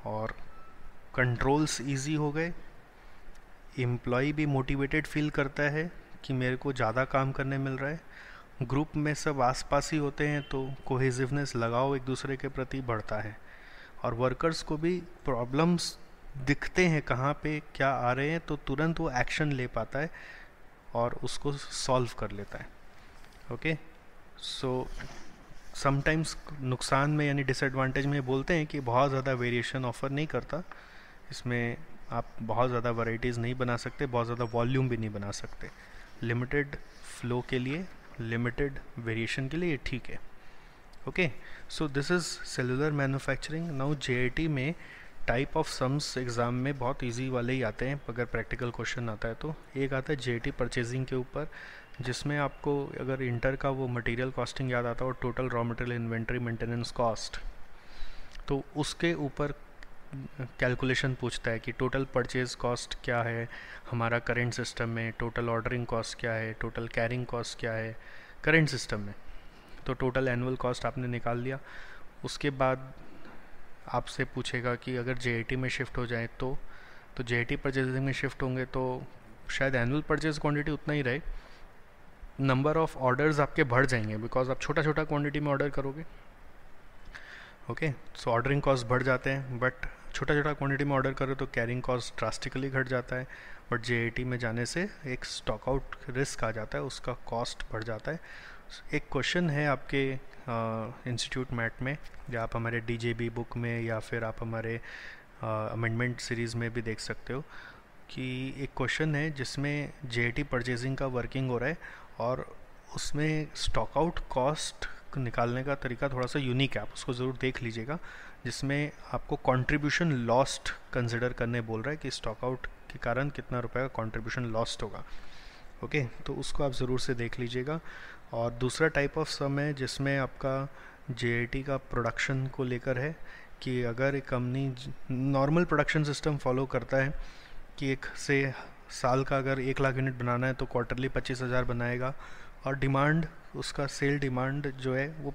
और controls easy हो गए। एम्प्लॉय भी मोटिवेटेड फील करता है कि मेरे को ज़्यादा काम करने मिल रहा है। ग्रुप में सब आसपास ही होते हैं तो कोहेसिवनेस, लगाव एक दूसरे के प्रति बढ़ता है, और वर्कर्स को भी प्रॉब्लम्स दिखते हैं कहाँ पे क्या आ रहे हैं तो तुरंत वो एक्शन ले पाता है और उसको सॉल्व कर लेता है। ओके, सो समटाइम्स नुकसान में यानी डिसएडवांटेज में बोलते हैं कि बहुत ज़्यादा वेरिएशन ऑफर नहीं करता। इसमें आप बहुत ज़्यादा वैरायटीज़ नहीं बना सकते, बहुत ज़्यादा वॉल्यूम भी नहीं बना सकते। लिमिटेड फ्लो के लिए, लिमिटेड वेरिएशन के लिए ये ठीक है। Okay, so this is cellular manufacturing. Now JIT में टाइप ऑफ सम्स एग्ज़ाम में बहुत इजी वाले ही आते हैं अगर प्रैक्टिकल क्वेश्चन आता है तो। एक आता है JIT परचेजिंग के ऊपर, जिसमें आपको अगर इंटर का वो मटेरियल कॉस्टिंग याद आता हो, total raw material inventory maintenance cost, तो उसके ऊपर कैलकुलेशन पूछता है कि टोटल परचेज कॉस्ट क्या है हमारा करंट सिस्टम में, टोटल ऑर्डरिंग कॉस्ट क्या है, टोटल कैरिंग कॉस्ट क्या है करंट सिस्टम में। तो टोटल एनुअल कॉस्ट आपने निकाल लिया। उसके बाद आपसे पूछेगा कि अगर JIT में शिफ्ट हो जाए तो JIT परचेजिंग में शिफ्ट होंगे तो शायद एनुअल परचेज क्वांटिटी उतना ही रहे, नंबर ऑफ़ ऑर्डर्स आपके बढ़ जाएंगे बिकॉज आप छोटा छोटा क्वांटिटी में ऑर्डर करोगे। ओके, सो ऑर्डरिंग कॉस्ट बढ़ जाते हैं, बट छोटा छोटा क्वांटिटी में ऑर्डर करो तो कैरिंग कॉस्ट ड्रास्टिकली घट जाता है, बट जेएटी में जाने से एक स्टॉक आउट रिस्क आ जाता है, उसका कॉस्ट बढ़ जाता है। एक क्वेश्चन है आपके इंस्टीट्यूट मैट में, या आप हमारे डीजेबी बुक में, या फिर आप हमारे अमेंडमेंट सीरीज़ में भी देख सकते हो कि एक क्वेश्चन है जिसमें जेएटी परचेजिंग का वर्किंग हो रहा है, और उसमें स्टॉक आउट कॉस्ट निकालने का तरीका थोड़ा सा यूनिक है, आप उसको ज़रूर देख लीजिएगा, जिसमें आपको कंट्रीब्यूशन लॉस्ट कंसिडर करने बोल रहा है कि स्टॉक आउट के कारण कितना रुपए का कंट्रीब्यूशन लॉस्ट होगा। ओके, तो उसको आप ज़रूर से देख लीजिएगा। और दूसरा टाइप ऑफ सम है जिसमें आपका जेएटी का प्रोडक्शन को लेकर है, कि अगर एक company normal production system follow करता है कि एक से साल का अगर 1 लाख यूनिट बनाना है तो क्वार्टरली 25,000 बनाएगा, और डिमांड उसका सेल डिमांड जो है वो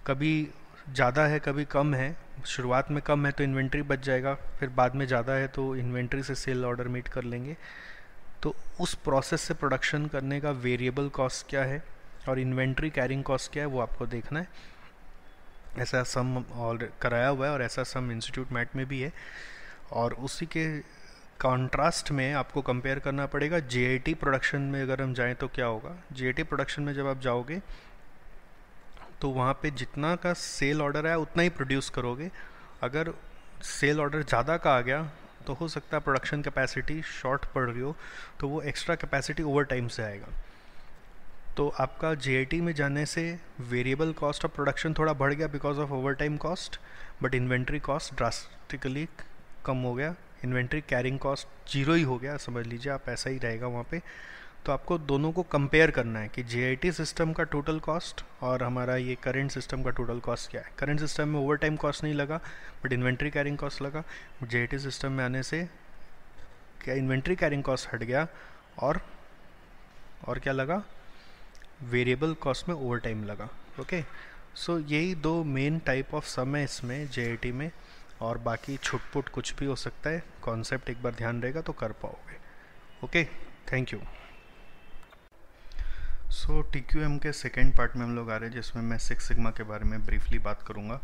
कभी ज़्यादा है कभी कम है, शुरुआत में कम है तो इन्वेंट्री बच जाएगा, फिर बाद में ज़्यादा है तो इन्वेंट्री से सेल ऑर्डर मीट कर लेंगे। तो उस प्रोसेस से प्रोडक्शन करने का वेरिएबल कॉस्ट क्या है और इन्वेंट्री कैरिंग कॉस्ट क्या है, वो आपको देखना है। ऐसा सम और कराया हुआ है, और ऐसा सम इंस्टीट्यूट मैट में भी है। और उसी के कॉन्ट्रास्ट में आपको कंपेयर करना पड़ेगा जेआईटी प्रोडक्शन में। अगर हम जाएं तो क्या होगा, जेआईटी प्रोडक्शन में जब आप जाओगे तो वहाँ पे जितना का सेल ऑर्डर आया उतना ही प्रोड्यूस करोगे। अगर सेल ऑर्डर ज़्यादा का आ गया तो हो सकता है प्रोडक्शन कैपेसिटी शॉर्ट पड़ रही हो, तो वो एक्स्ट्रा कैपेसिटी ओवर टाइम से आएगा। तो आपका जेआईटी में जाने से वेरिएबल कॉस्ट ऑफ प्रोडक्शन थोड़ा बढ़ गया because of overtime cost, but inventory cost drastically कम हो गया, इन्वेंट्री कैरिंग कॉस्ट जीरो ही हो गया, समझ लीजिए आप, ऐसा ही रहेगा वहाँ पे। तो आपको दोनों को कंपेयर करना है कि जेआईटी सिस्टम का टोटल कॉस्ट और हमारा ये करंट सिस्टम का टोटल कॉस्ट क्या है। करंट सिस्टम में ओवर टाइम कॉस्ट नहीं लगा बट इन्वेंट्री कैरिंग कॉस्ट लगा, जेआईटी सिस्टम में आने से क्या इन्वेंट्री कैरिंग कॉस्ट हट गया और क्या लगा, वेरिएबल कॉस्ट में ओवर टाइम लगा। ओके, सो यही दो मेन टाइप ऑफ सम है इसमें जेआईटी में, और बाकी छुटपुट कुछ भी हो सकता है, कॉन्सेप्ट एक बार ध्यान रहेगा तो कर पाओगे। Okay, thank you. So TQM के सेकेंड पार्ट में हम लोग आ रहे हैं, जिसमें मैं सिक्स सिग्मा के बारे में ब्रीफली बात करूँगा।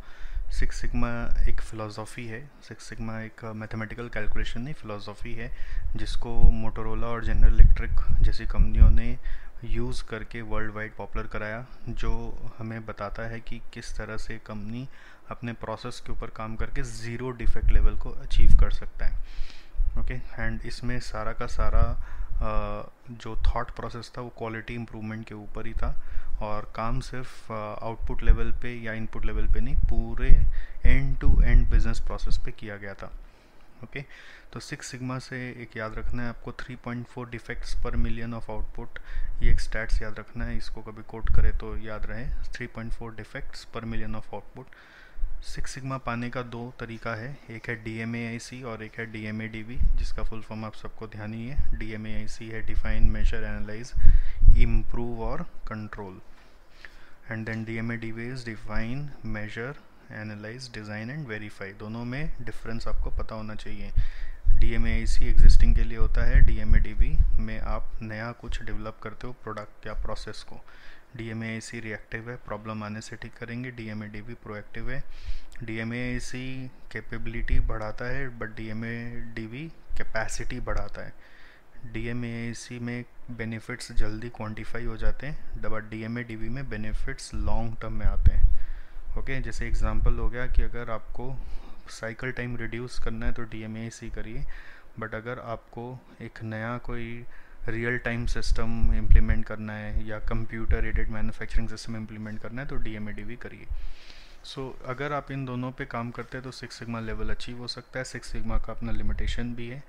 सिक्स सिग्मा एक फ़िलासफ़ी है, सिक्स सिग्मा एक मैथमेटिकल कैलकुलेशन नहीं, फ़िलासफ़ी है, जिसको मोटोरोला और जनरल इलेक्ट्रिक जैसी कंपनियों ने यूज़ करके वर्ल्ड वाइड पॉपुलर कराया, जो हमें बताता है कि किस तरह से कंपनी अपने प्रोसेस के ऊपर काम करके ज़ीरो डिफेक्ट लेवल को अचीव कर सकता है। ओके, एंड इसमें सारा का सारा जो थॉट प्रोसेस था वो क्वालिटी इम्प्रूवमेंट के ऊपर ही था, और काम सिर्फ आउटपुट लेवल पे या इनपुट लेवल पे नहीं, पूरे end to end business process पे किया गया था। ओके, तो सिक्स सिग्मा से एक याद रखना है आपको, 3.4 डिफेक्ट्स पर मिलियन ऑफ आउटपुट, ये एक स्टैट्स याद रखना है, इसको कभी कोट करे तो याद रहे, 3.4 डिफेक्ट्स पर million of output. Six sigma पाने का दो तरीका है, एक है DMAIC और एक है DMADV, जिसका फुल फॉर्म आप सबको ध्यान ही है। DMAIC है डिफाइन, मेजर, एनालाइज, इम्प्रूव और control, and then DMADV is define, measure, analyse, design and verify. दोनों में डिफरेंस आपको पता होना चाहिए। DMAIC एग्जिस्टिंग के लिए होता है, DMADV में आप नया कुछ डेवलप करते हो, प्रोडक्ट या प्रोसेस को। DMAIC रिएक्टिव है, प्रॉब्लम आने से ठीक करेंगे, DMADV प्रोएक्टिव है। DMAIC कैपेबिलिटी बढ़ाता है बट DMADV कैपेसिटी बढ़ाता है। DMAIC में बेनिफिट्स जल्दी क्वांटिफाई हो जाते हैं, बट DMADV में बेनिफिट्स लॉन्ग टर्म में आते हैं। ओके, जैसे एग्जांपल हो गया कि अगर आपको साइकिल टाइम रिड्यूस करना है तो DMAIC करिए, बट अगर आपको एक नया कोई रियल टाइम सिस्टम इम्प्लीमेंट करना है या computer aided manufacturing system implement करना है तो DMADV करिए। सो अगर आप इन दोनों पे काम करते हैं तो सिक्स सिग्मा लेवल अचीव हो सकता है। सिक्स सिग्मा का अपना लिमिटेशन भी है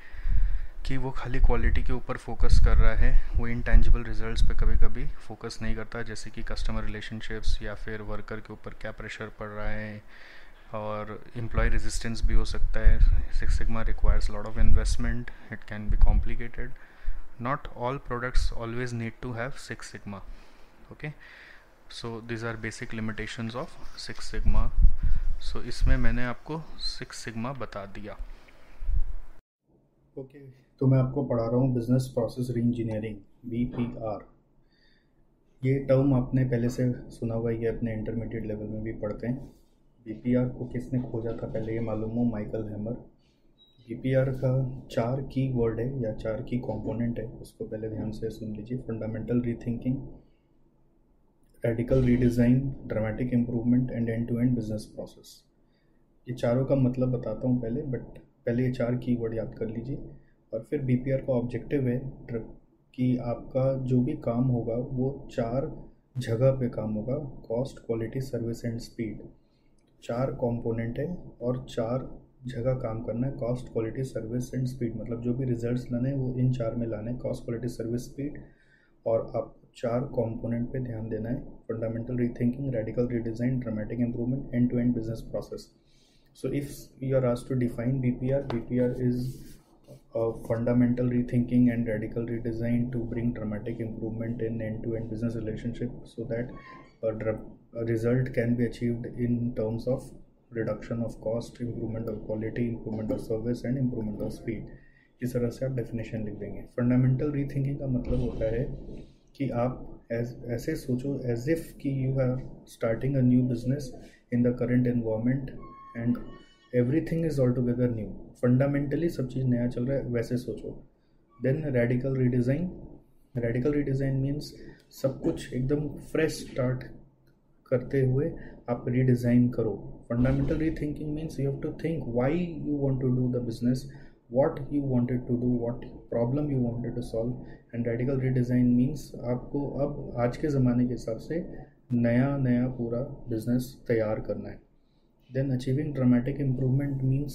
कि वो खाली क्वालिटी के ऊपर फोकस कर रहा है, वो इनटेंजिबल रिजल्ट्स पे कभी कभी फोकस नहीं करता, जैसे कि कस्टमर रिलेशनशिप्स या फिर वर्कर के ऊपर क्या प्रेशर पड़ रहा है, और एम्प्लॉय रेजिस्टेंस भी हो सकता है। Six sigma requires lot of investment, it can be complicated, not all products always need to have Six Sigma. Okay, so these are basic limitations of Six Sigma. So इसमें मैंने आपको Six Sigma बता दिया। Okay, तो मैं आपको पढ़ा रहा हूँ बिजनेस प्रोसेस रीइंजीनियरिंग, BPR। ये टर्म आपने पहले से सुना हुआ है, ये अपने इंटरमीडिएट लेवल में भी पढ़ते हैं। बीपीआर को किसने खोजा था पहले ये मालूम हो, माइकल हैमर। बीपीआर का 4 की वर्ड है या 4 की कंपोनेंट है, उसको पहले ध्यान से सुन लीजिए। Fundamental rethinking, radical redesign, dramatic improvement and end to end business process. ये चारों का मतलब बताता हूँ पहले, बट पहले ये 4 की वर्ड याद कर लीजिए। और फिर बीपीआर का ऑब्जेक्टिव है कि आपका जो भी काम होगा वो 4 जगह पे काम होगा: cost, quality, service and speed. 4 component है और 4 जगह काम करना है: cost, quality, service and speed. मतलब जो भी रिजल्ट्स लाने हैं वो इन 4 में लाने हैं: कॉस्ट, क्वालिटी, सर्विस, स्पीड। और आप 4 कंपोनेंट पे ध्यान देना है: fundamental rethinking, radical redesign, dramatic improvement, end to end business process. So if you are asked to define BPR, BPR is a fundamental rethinking and radical redesign to bring dramatic improvement in end-to-end business relationship, so that a result can be achieved in terms of reduction of cost, improvement of quality, improvement of service and improvement of speed. इस तरह से आप definition लिख देंगे। Fundamental rethinking का मतलब होता है कि आप ऐसे सोचो एज इफ कि you are starting a new business in the current environment and everything is all together new. Fundamentally सब चीज़ नया चल रहा है, वैसे सोचो। Then radical redesign. Radical redesign means सब कुछ एकदम फ्रेश स्टार्ट करते हुए आप रीडिज़ाइन करो। Fundamental rethinking means you have to think why you want to do the business, what you wanted to do, what problem you wanted to solve. And radical redesign means आपको अब आज के ज़माने के हिसाब से नया पूरा बिजनेस तैयार करना है। Then achieving dramatic improvement means,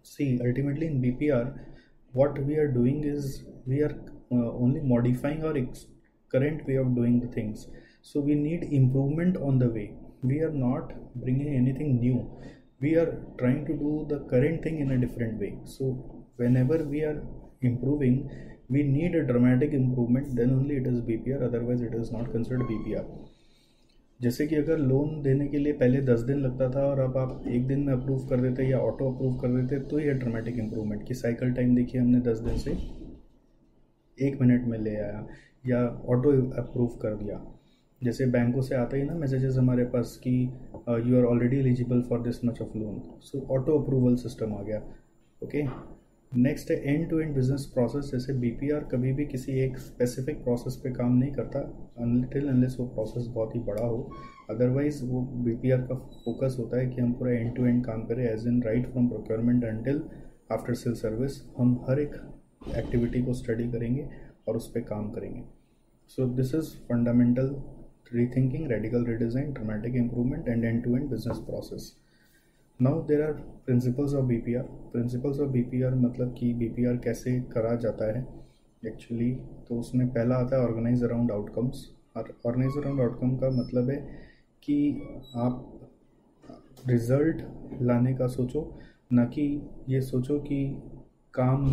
see, ultimately in BPR, what we are doing is we are only modifying our current way of doing the things. So we need improvement on the way. We are not bringing anything new. We are trying to do the current thing in a different way. So whenever we are improving, we need a dramatic improvement. Then only it is BPR. Otherwise, it is not considered BPR. जैसे कि अगर loan देने के लिए पहले 10 दिन लगता था और अब आप 1 दिन में अप्रूव कर देते या ऑटो अप्रूव कर देते, तो ये ड्रामेटिक इम्प्रूवमेंट की साइकिल टाइम देखिए, हमने 10 दिन से 1 मिनट में ले आया या ऑटो अप्रूव कर दिया। जैसे बैंकों से आता ही ना मैसेजेस हमारे पास कि you are already eligible for this much of loan, so auto approval system आ गया। ओके, नेक्स्ट है end to end business process. जैसे बीपीआर कभी भी किसी एक स्पेसिफिक प्रोसेस पे काम नहीं करता अनटिल अनलेस वो प्रोसेस बहुत ही बड़ा हो। अदरवाइज वो बीपीआर का फोकस होता है कि हम पूरा एंड टू एंड काम करें, as in right from procurement until after sale service. हम हर एक एक्टिविटी को स्टडी करेंगे और उस पर काम करेंगे। So this is fundamental rethinking, radical redesign, dramatic improvement and end to end business process. Now there are principles of BPR. Principles of BPR मतलब कि बीपीआर कैसे करा जाता है एक्चुअली, तो उसमें पहला आता है ऑर्गेनाइज अराउंड आउटकम्स। और ऑर्गेनाइज अराउंड आउटकम का मतलब है कि आप रिजल्ट लाने का सोचो, ना कि ये सोचो कि काम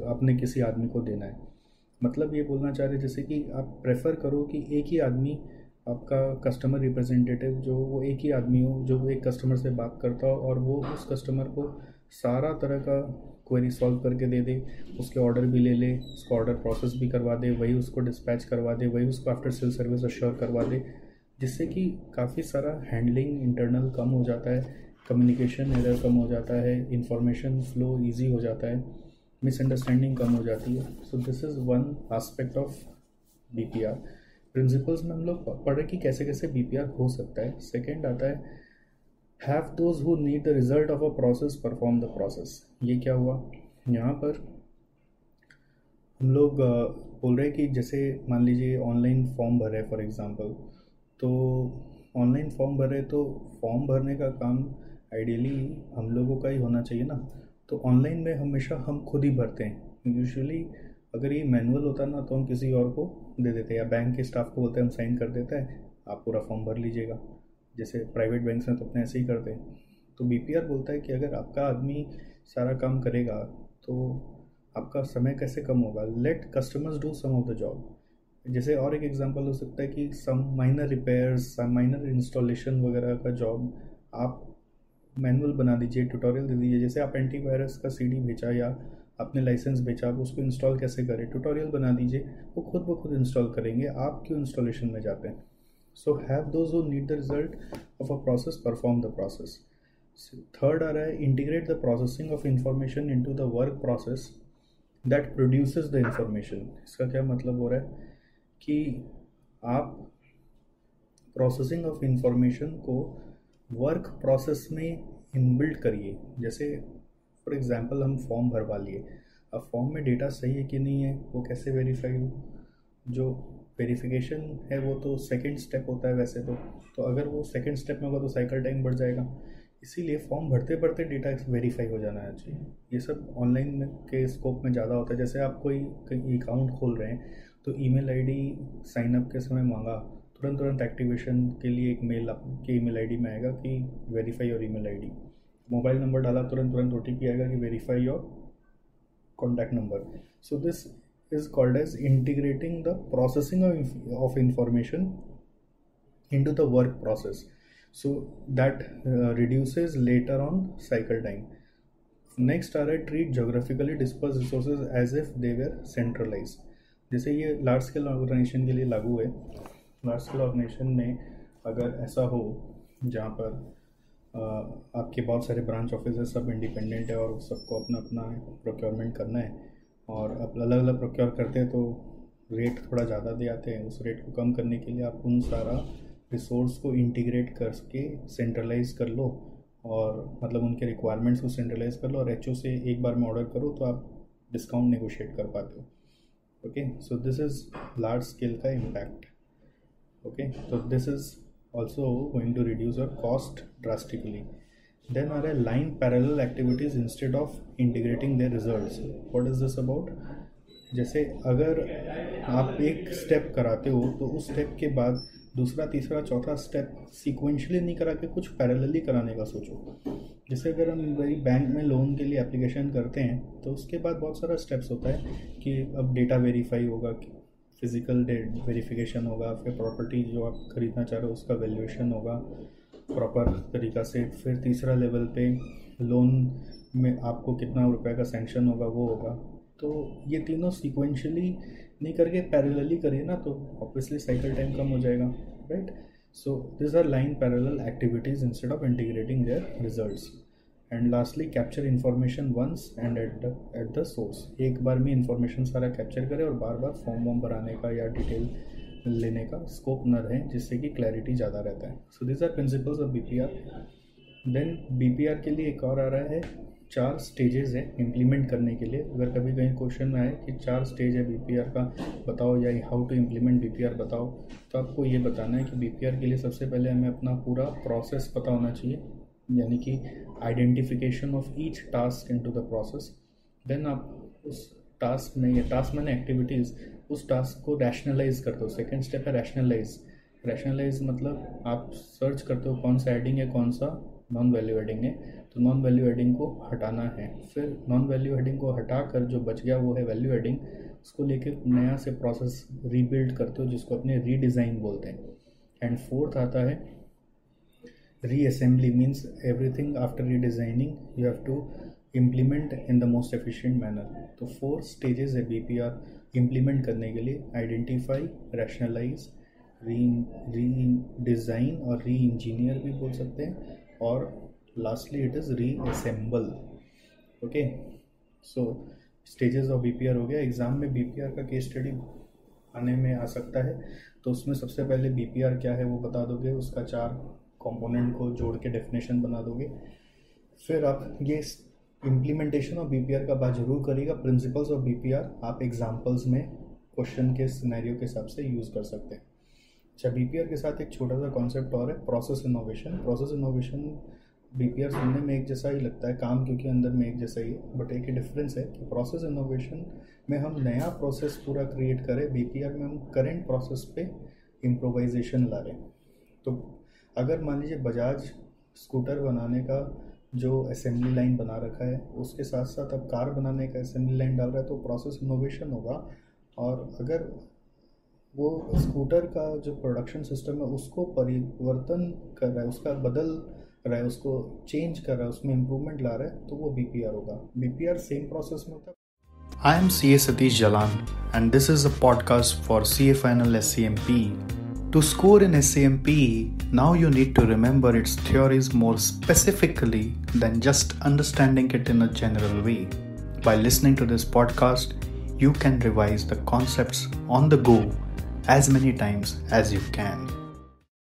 आपने किसी आदमी को देना है। मतलब ये बोलना चाह रहे जैसे कि आप प्रेफर करो कि एक ही आदमी आपका कस्टमर रिप्रेजेंटेटिव, जो वो एक ही आदमी हो जो एक कस्टमर से बात करता हो और वो उस कस्टमर को सारा तरह का क्वेरी सॉल्व करके दे दे, उसके ऑर्डर भी ले ले, उसको ऑर्डर प्रोसेस भी करवा दे, वही उसको डिस्पैच करवा दे, वही उसको आफ्टर सेल सर्विस अश्योर करवा दे, जिससे कि काफ़ी सारा हैंडलिंग इंटरनल कम हो जाता है, कम्युनिकेशन एरर कम हो जाता है, इंफॉर्मेशन फ्लो ईजी हो जाता है, मिसअंडरस्टैंडिंग कम हो जाती है। So this is one aspect of BPR. Principles में हम लोग पढ़े कि कैसे कैसे बीपीआर हो सकता है। सेकेंड आता है have those who need the result of a process perform the process. ये क्या हुआ यहाँ पर, हम लोग बोल रहे हैं कि जैसे मान लीजिए ऑनलाइन फॉर्म भरे फॉर एग्जांपल, तो ऑनलाइन फॉर्म भरे तो फॉर्म भरने का काम आइडियली हम लोगों का ही होना चाहिए ना। तो ऑनलाइन में हमेशा हम खुद ही भरते हैं यूजुअली। अगर ये मैनुअल होता ना तो हम किसी और को दे देते, या बैंक के स्टाफ को बोलते हैं हम साइन कर देते हैं, आप पूरा फॉर्म भर लीजिएगा। जैसे प्राइवेट बैंक्स में तो अपने ऐसे ही करते हैं। तो बीपीआर बोलता है कि अगर आपका आदमी सारा काम करेगा तो आपका समय कैसे कम होगा। Let customers do some of the job. जैसे और एक एग्जांपल हो सकता है कि some minor repairs, some minor installation वगैरह का जॉब आप मैनुअल बना दीजिए, ट्यूटोरियल दे दीजिए। जैसे आप एंटीवायरस का सीडी बेचा या आपने लाइसेंस बेचा, आप उसको इंस्टॉल कैसे करें, ट्यूटोरियल बना दीजिए, वो खुद ब खुद इंस्टॉल करेंगे। आप क्यों इंस्टॉलेशन में जाते हैं। So have those who need the result of a process perform the process. So third आ रहा है integrate the processing of information into the work process that produces the information. इसका क्या मतलब हो रहा है कि आप प्रोसेसिंग ऑफ इंफॉर्मेशन को वर्क प्रोसेस में इनबिल्ट करिए. जैसे फॉर एग्जांपल हम फॉर्म भरवा लिए, अब फॉर्म में डेटा सही है कि नहीं है वो कैसे वेरीफाई हो. जो वेरिफिकेशन है वो तो सेकंड स्टेप होता है वैसे तो अगर वो सेकंड स्टेप में होगा तो साइकिल टाइम बढ़ जाएगा. इसीलिए फॉर्म भरते भरते डेटा वेरीफाई हो जाना चाहिए. ये सब ऑनलाइन के स्कोप में ज़्यादा होता है. जैसे आप कोई अकाउंट खोल रहे हैं तो ईमेल आईडी साइनअप के समय मांगा, तुरंत एक्टिवेशन के लिए एक मेल आपके ईमेल आईडी में आएगा कि verify your email ID. Mobile number डाला तुरंत ओटीपी आएगा कि verify your contact number. So this is called as integrating the processing of information into the work process, so that reduces later on cycle time. Next are treat geographically dispersed resources as if they were centralized. जैसे ये large scale organisation के लिए लागू है. Large scale organisation में अगर ऐसा हो जहाँ पर आपके बहुत सारे ब्रांच ऑफिस है, सब इंडिपेंडेंट है और सबको अपना अपना प्रोक्योरमेंट करना है और अब अलग अलग प्रोक्योर करते हैं तो रेट थोड़ा ज़्यादा दे आते हैं. उस रेट को कम करने के लिए आप उन सारा रिसोर्स को इंटीग्रेट करके सेंट्रलाइज कर लो और मतलब उनके रिक्वायरमेंट्स को सेंट्रलाइज कर लो और एचओ से एक बार में ऑर्डर करो तो आप डिस्काउंट नेगोशिएट कर पाते हो. Okay, so this is large scale का इम्पैक्ट. ओके, तो this is also going to reduce your cost drastically. Then are a line parallel activities instead of integrating their results. What is this about? जैसे अगर आप एक step कराते हो तो उस स्टेप के बाद दूसरा तीसरा चौथा स्टेप सीक्वेंशली नहीं करा के कुछ पैरेलली कराने का सोचो. जैसे अगर हम वही बैंक में लोन के लिए एप्लीकेशन करते हैं तो उसके बाद बहुत सारा स्टेप्स होता है कि अब डेटा वेरीफाई होगा, फिजिकल वेरिफिकेशन होगा, फिर प्रॉपर्टी जो आप खरीदना चाह रहे हो उसका वैल्यूएशन होगा प्रॉपर तरीक़ा से, फिर तीसरा लेवल पे लोन में आपको कितना रुपए का सैंक्शन होगा वो होगा. तो ये तीनों सीक्वेंशली नहीं करके पैरेलली करिए ना तो ऑब्वियसली साइकिल टाइम कम हो जाएगा, right. So this are line parallel activities instead of integrating their results. And lastly capture information once and at the source. एक बार में इन्फॉर्मेशन सारा कैप्चर करें और बार बार फॉर्म वॉर्म भराने का या डिटेल लेने का स्कोप न रहे जिससे कि क्लैरिटी ज़्यादा रहता है. So this are principles of BPR. Then BPR के लिए एक और आ रहा है 4 स्टेजेस है इम्प्लीमेंट करने के लिए. अगर कभी कहीं क्वेश्चन में आए कि 4 स्टेज है बीपीआर का बताओ या हाउ टू इम्प्लीमेंट बीपीआर बताओ, तो आपको ये बताना है कि बीपीआर के लिए सबसे पहले हमें अपना पूरा प्रोसेस पता होना चाहिए, यानी कि identification of each task into the process. Then आप उस टास्क में, ये टास्क मैंने एक्टिविटीज़, उस टास्क को रैशनलाइज करते हो. सेकेंड स्टेप है रैशनलाइज. रैशनलाइज मतलब आप सर्च करते हो कौन सा एडिंग है कौन सा नॉन वैल्यू एडिंग है, तो नॉन वैल्यू एडिंग को हटाना है. फिर नॉन वैल्यू एडिंग को हटा कर जो बच गया वो है वैल्यू एडिंग, उसको लेके नया से प्रोसेस रीबिल्ड करते हो जिसको अपने रीडिज़ाइन बोलते हैं. एंड फोर्थ आता है reassembly, means everything after redesigning you have to implement in the most efficient manner. तो 4 स्टेजेस है बीपीआर इम्प्लीमेंट करने के लिए: आइडेंटिफाई, रैशनलाइज, री डिज़ाइन और री इंजीनियर भी बोल सकते हैं, और lastly it is reassemble. Okay, so stages of BPR हो गया. एग्ज़ाम में बीपीआर का केस स्टडी आने में आ सकता है, तो उसमें सबसे पहले बीपीआर क्या है वो बता दोगे, उसका 4 कंपोनेंट को जोड़ के डेफिनेशन बना दोगे. फिर आप ये इम्प्लीमेंटेशन ऑफ बीपीआर का बात जरूर करिएगा. प्रिंसिपल्स ऑफ बीपीआर आप एग्जाम्पल्स में क्वेश्चन के सिनेरियो के हिसाब से यूज़ कर सकते हैं. अच्छा, बीपीआर के साथ एक छोटा सा कॉन्सेप्ट और है, process innovation. Process innovation BPR सुनने में एक जैसा ही लगता है, काम क्योंकि अंदर में एक जैसा ही है, बट एक ही डिफरेंस है कि प्रोसेस इनोवेशन में हम नया प्रोसेस पूरा क्रिएट करें, बीपीआर में हम करेंट प्रोसेस पे इम्प्रोवाइजेशन ला रहे हैं. तो अगर मान लीजिए बजाज स्कूटर बनाने का जो असेंबली लाइन बना रखा है उसके साथ साथ अब कार बनाने का असेंबली लाइन डाल रहा है, तो प्रोसेस इनोवेशन होगा. और अगर वो स्कूटर का जो प्रोडक्शन सिस्टम है उसको परिवर्तन कर रहा है, उसका बदल रहा है, उसको चेंज कर रहा है, उसमें इम्प्रूवमेंट ला रहा है, तो वो बीपीआर होगा. बीपीआर सेम प्रोसेस में होता है. I am CA Satish Jalan and this is a podcast for CA Final SCMP To score in SCMP, now you need to remember its theories more specifically than just understanding it in a general way. By listening to this podcast, you can revise the concepts on the go as many times as you can.